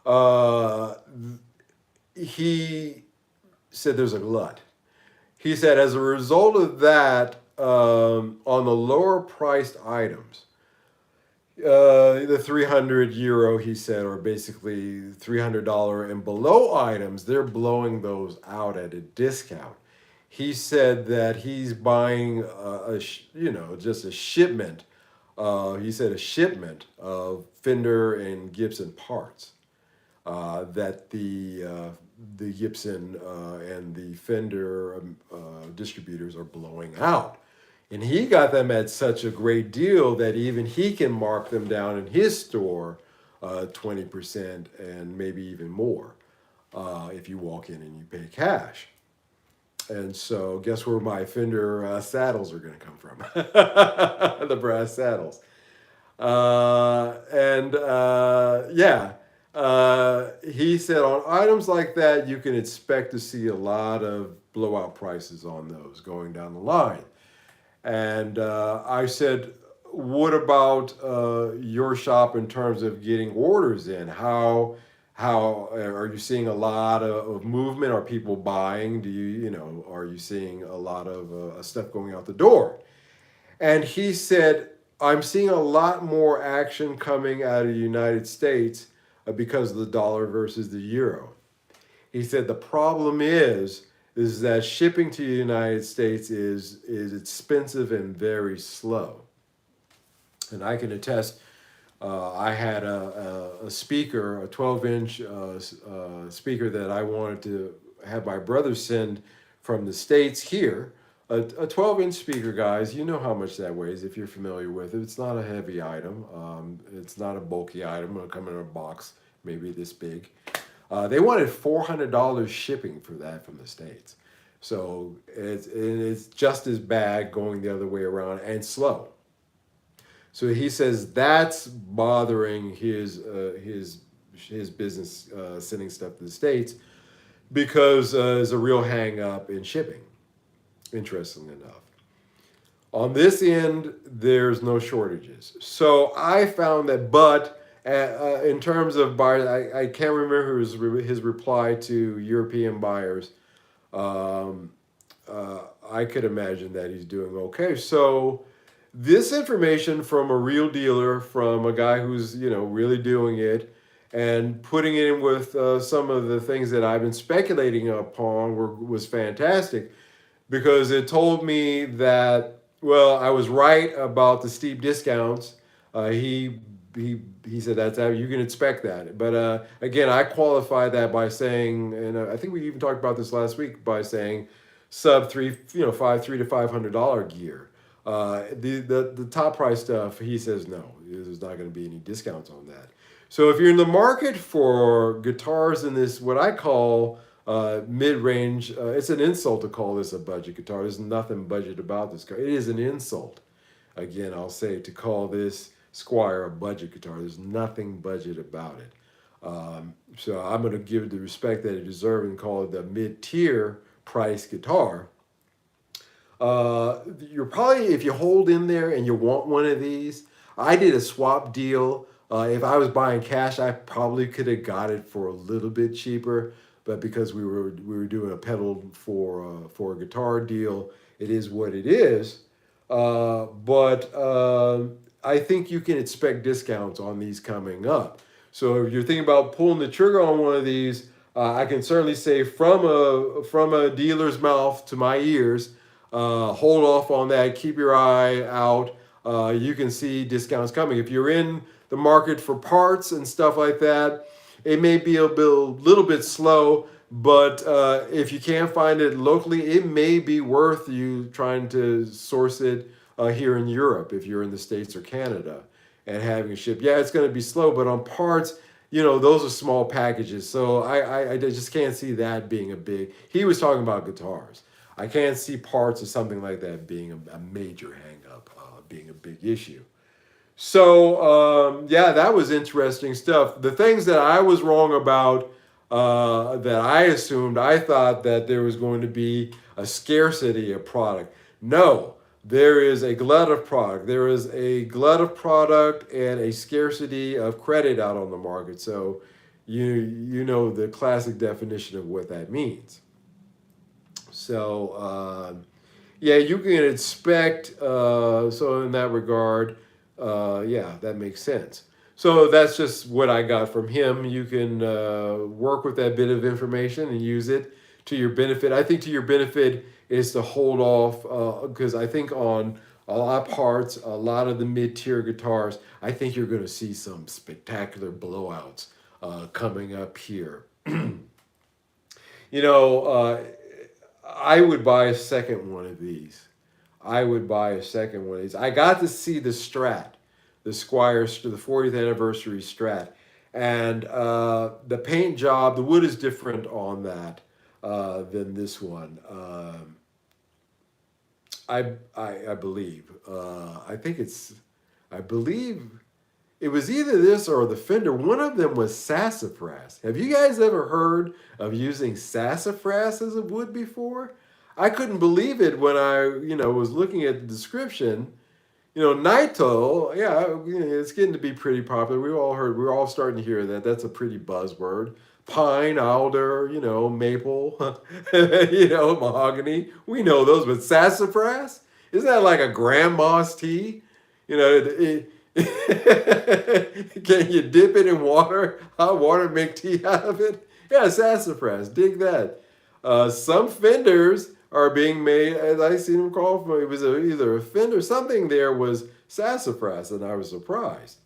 Uh, he said there's a glut. He said as a result of that, on the lower priced items, the 300 euro, he said, or basically $300 and below items, they're blowing those out at a discount. He said that he's buying just a shipment. He said a shipment of Fender and Gibson parts that the Gibson and the Fender distributors are blowing out. And he got them at such a great deal that even he can mark them down in his store 20% and maybe even more if you walk in and you pay cash. And so, guess where my Fender saddles are going to come from? The brass saddles. Yeah, he said on items like that, you can expect to see a lot of blowout prices on those going down the line. And I said, what about your shop in terms of getting orders in? How are you seeing a lot of movement? Are people buying? Are you seeing a lot of stuff going out the door? And he said, I'm seeing a lot more action coming out of the United States because of the dollar versus the euro. He said the problem is that shipping to the United States is expensive and very slow. And I can attest, I had a speaker, a 12-inch speaker that I wanted to have my brother send from the States here. A 12-inch speaker, guys, you know how much that weighs if you're familiar with it. It's not a heavy item. It's not a bulky item. It'll come in a box, maybe this big. They wanted $400 shipping for that from the States. So it's just as bad going the other way around and slow. So he says that's bothering his business sending stuff to the States because there's a real hang up in shipping, interestingly enough. On this end, there's no shortages. So I found that, but in terms of buyers, I can't remember his reply to European buyers. I could imagine that he's doing okay. So this information from a real dealer, from a guy who's really doing it, and putting it in with some of the things that I've been speculating upon was fantastic, because it told me that, well, I was right about the steep discounts. He said that's how you can expect that. But again, I qualify that by saying, and I think we even talked about this last week, by saying sub $300 to $500 gear. The top price stuff, he says no, there's not going to be any discounts on that. So if you're in the market for guitars in this, what I call mid-range, it's an insult to call this a budget guitar. There's nothing budget about this guitar. It is an insult. Again, I'll say, to call this Squire a budget guitar. There's nothing budget about it. So I'm going to give it the respect that it deserves and call it the mid-tier price guitar. You're probably, if you hold in there and you want one of these, I did a swap deal. If I was buying cash, I probably could have got it for a little bit cheaper, but because we were doing a pedal for a guitar deal, it is what it is. But I think you can expect discounts on these coming up. So if you're thinking about pulling the trigger on one of these, I can certainly say from a dealer's mouth to my ears, hold off on that. Keep your eye out. You can see discounts coming. If you're in the market for parts and stuff like that, it may be a little bit slow, but if you can't find it locally, it may be worth you trying to source it here in Europe, if you're in the States or Canada, and having it shipped. Yeah, it's going to be slow, but on parts, those are small packages. So I just can't see that being a big. He was talking about guitars. I can't see parts or something like that being a major hang up, being a big issue. So yeah, that was interesting stuff. The things that I was wrong about, that I assumed, I thought that there was going to be a scarcity of product. No, there is a glut of product. There is a glut of product and a scarcity of credit out on the market. So you know the classic definition of what that means. So yeah, you can expect. So in that regard, yeah, that makes sense. So that's just what I got from him. You can work with that bit of information and use it to your benefit. I think to your benefit is to hold off, because I think on a lot of parts, a lot of the mid-tier guitars, I think you're going to see some spectacular blowouts coming up here. You know, I would buy a second one of these. I would buy a second one of these. I got to see the Strat, the Squire, the 40th anniversary Strat, and the paint job, the wood is different on that than this one. I believe. I think it's. I believe it was either this or the Fender. One of them was sassafras. Have you guys ever heard of using sassafras as a wood before? I couldn't believe it when I, was looking at the description. Nitro, yeah, it's getting to be pretty popular. We're all starting to hear that. That's a pretty buzzword. Pine, alder, maple, mahogany. We know those, but sassafras? Isn't that like a grandma's tea? You know, can you dip it in water, hot water, make tea out of it? Yeah, sassafras. Dig that. Some Fenders are being made, as I seen them call from. It was either a Fender, something there was sassafras, and I was surprised.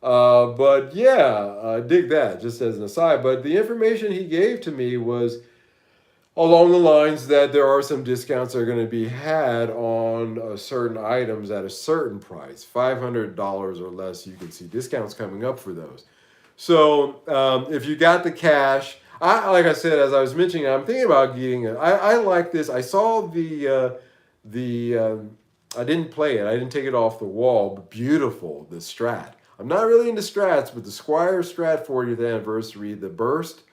But yeah, dig that, just as an aside. But the information he gave to me was along the lines that there are some discounts that are going to be had on certain items at a certain price, $500 or less. You can see discounts coming up for those. So if you got the cash, like I said, as I was mentioning, I'm thinking about getting it. I like this. I saw the I didn't play it. I didn't take it off the wall, but beautiful, the Strat. I'm not really into Strats, but the Squire Strat 40th anniversary, the burst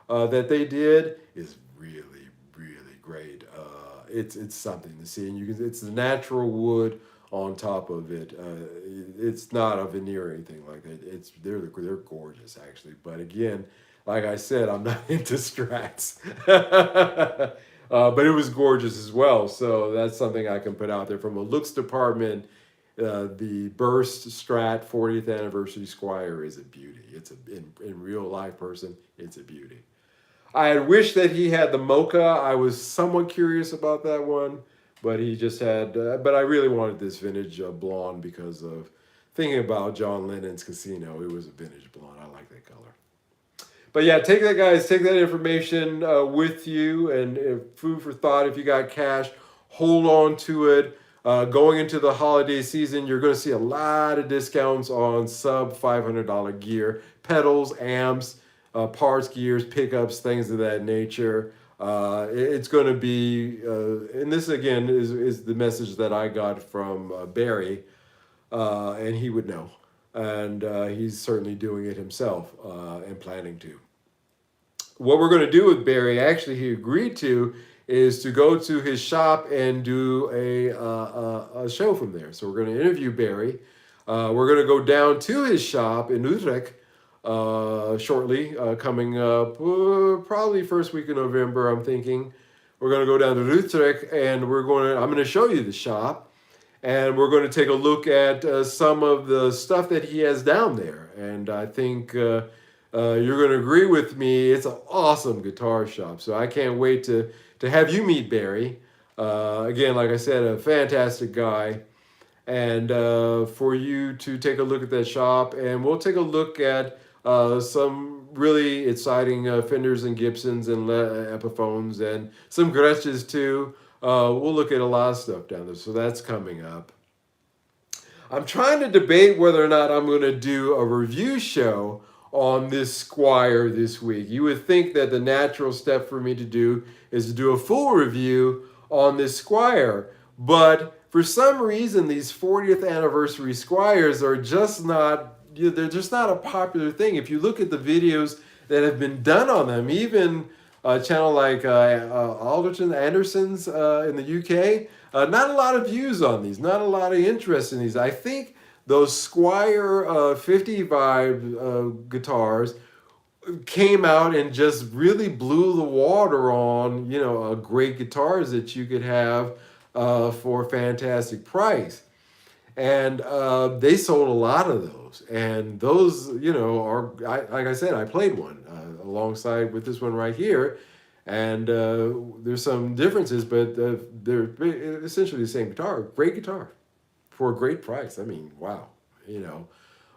that they did is really, really great. It's something to see, and it's the natural wood on top of it. It's not a veneer or anything like that. They're gorgeous actually, but again, like I said, I'm not into Strats. But it was gorgeous as well. So that's something I can put out there from a looks department. The Burst Strat 40th anniversary Squire is a beauty. In real life person, it's a beauty. I had wished that he had the Mocha. I was somewhat curious about that one, but he just had. But I really wanted this vintage blonde because of thinking about John Lennon's Casino. It was a vintage blonde. I like that color. But yeah, take that, guys. Take that information with you, and food for thought. If you got cash, hold on to it. Going into the holiday season, you're going to see a lot of discounts on sub $500 gear, pedals, amps, parts, gears, pickups, things of that nature. It's going to be, and this again is the message that I got from Barry, and he would know. And he's certainly doing it himself and planning to. What we're going to do with Barry, actually, he agreed to, is to go to his shop and do a show from there. So we're going to interview Barry. We're going to go down to his shop in Utrecht shortly, coming up probably first week of November, I'm thinking. We're going to go down to Utrecht, and I'm going to show you the shop. And we're going to take a look at some of the stuff that he has down there. And I think you're going to agree with me. It's an awesome guitar shop. So I can't wait to have you meet Barry. Again, like I said, a fantastic guy. And for you to take a look at that shop. And we'll take a look at some really exciting Fenders and Gibsons and Epiphones and some Gretches too. We'll look at a lot of stuff down there. So that's coming up. I'm trying to debate whether or not I'm going to do a review show on this Squire this week. You would think that the natural step for me to do is to do a full review on this Squire. But for some reason, these 40th anniversary Squires are just not, they're just not a popular thing. If you look at the videos that have been done on them, even a channel like Alderton Anderson's in the UK, not a lot of views on these, not a lot of interest in these. I think those Squire 50 vibe guitars came out and just really blew the water on, great guitars that you could have for a fantastic price. And they sold a lot of those. And those, like I said, I played one alongside with this one right here. And there's some differences, but they're essentially the same guitar. Great guitar for a great price. I mean, wow,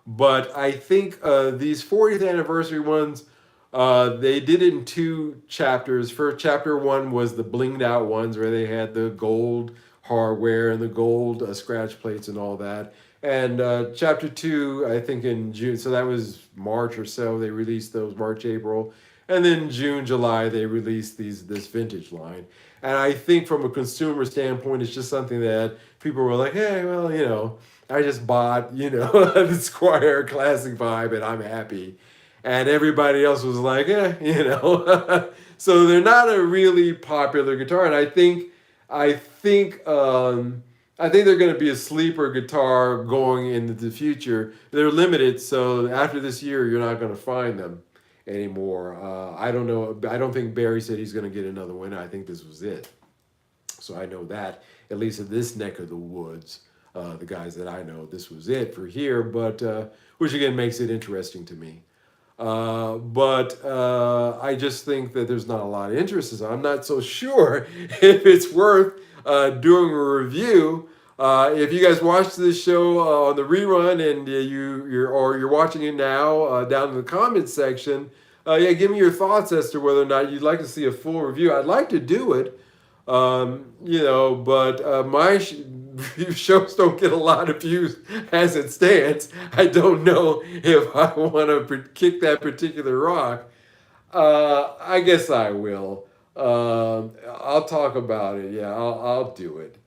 But I think these 40th anniversary ones, they did it in two chapters. First, chapter one was the blinged out ones where they had the gold hardware and the gold scratch plates and all that. And chapter two, I think in June, so that was March or so, they released those, March, April. And then June, July, they released this vintage line. And I think from a consumer standpoint, it's just something that people were like, hey, well, I just bought, the Squire Classic Vibe and I'm happy. And everybody else was like, So they're not a really popular guitar. And I think they're going to be a sleeper guitar going into the future. They're limited, so after this year, you're not going to find them anymore. I don't know. I don't think Barry said he's going to get another one. I think this was it. So I know that, at least in this neck of the woods, the guys that I know, this was it for here. But which again makes it interesting to me. But I just think that there's not a lot of interest. So I'm not so sure if it's worth doing a review. If you guys watch this show on the rerun and you're watching it now, down in the comments section, give me your thoughts as to whether or not you'd like to see a full review. I'd like to do it, but my shows don't get a lot of views as it stands. I don't know if I want to kick that particular rock. I guess I will. I'll talk about it. Yeah, I'll do it.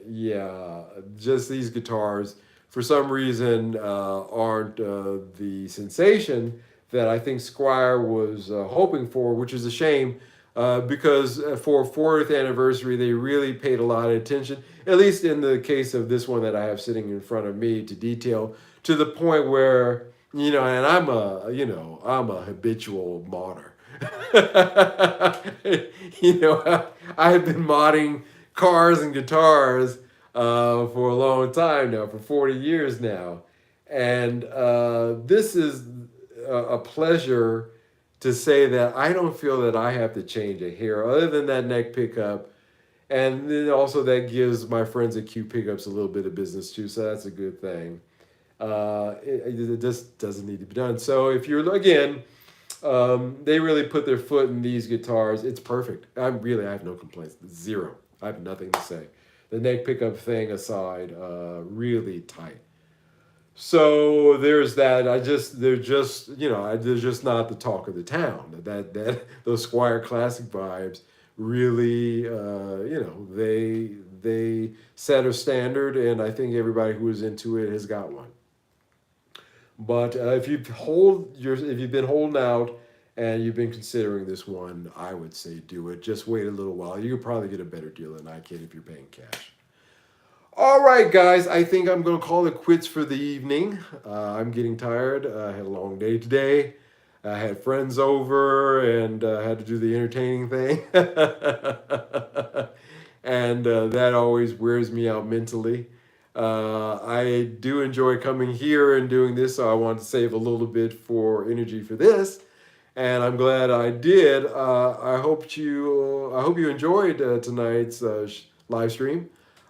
Yeah, just these guitars for some reason aren't the sensation that I think Squire was hoping for, which is a shame. Because for 40th anniversary, they really paid a lot of attention, at least in the case of this one that I have sitting in front of me, to detail, to the point where, and I'm a habitual modder. I have been modding cars and guitars for a long time now, for 40 years now. And this is a pleasure to say that I don't feel that I have to change a hair other than that neck pickup. And then also that gives my friends at Q Pickups a little bit of business too, so that's a good thing. It just doesn't need to be done. So if you're, again, they really put their foot in these guitars. It's perfect. I have no complaints. Zero. I have nothing to say. The neck pickup thing aside, really tight. So there's that. They're just not the talk of the town. That those Squire Classic vibes really, they set a standard, and I think everybody who is into it has got one. But if you've been holding out and you've been considering this one, I would say do it. Just wait a little while. You could probably get a better deal than I can if you're paying cash. All right, guys, I think I'm going to call it quits for the evening. I'm getting tired. I had a long day today. I had friends over and had to do the entertaining thing. And that always wears me out mentally. I do enjoy coming here and doing this, so I want to save a little bit for energy for this. And I'm glad I did. I hope you enjoyed tonight's live stream.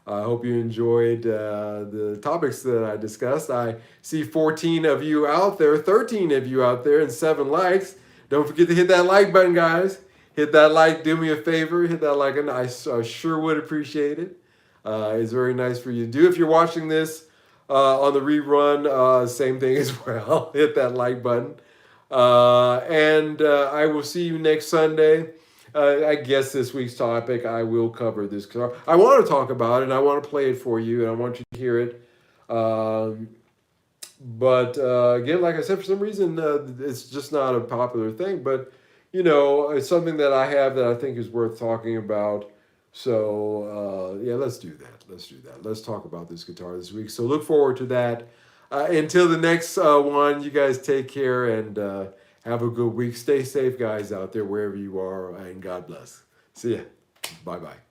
I hope you enjoyed the topics that I discussed. I see 14 of you out there, 13 of you out there, and 7 likes. Don't forget to hit that like button, guys. Hit that like. Do me a favor. Hit that like button. I sure would appreciate it. It's very nice for you to do. If you're watching this on the rerun, same thing as well. Hit that like button. And I will see you next Sunday. I guess this week's topic, I will cover this guitar. I want to talk about it, and I want to play it for you, and I want you to hear it. Um, but again, like I said, for some reason, it's just not a popular thing. But it's something that I have that I think is worth talking about. So yeah, let's do that. Let's do that. Let's talk about this guitar this week. So look forward to that. Until the next one, you guys take care and have a good week. Stay safe, guys, out there wherever you are, and God bless. See ya. Bye bye.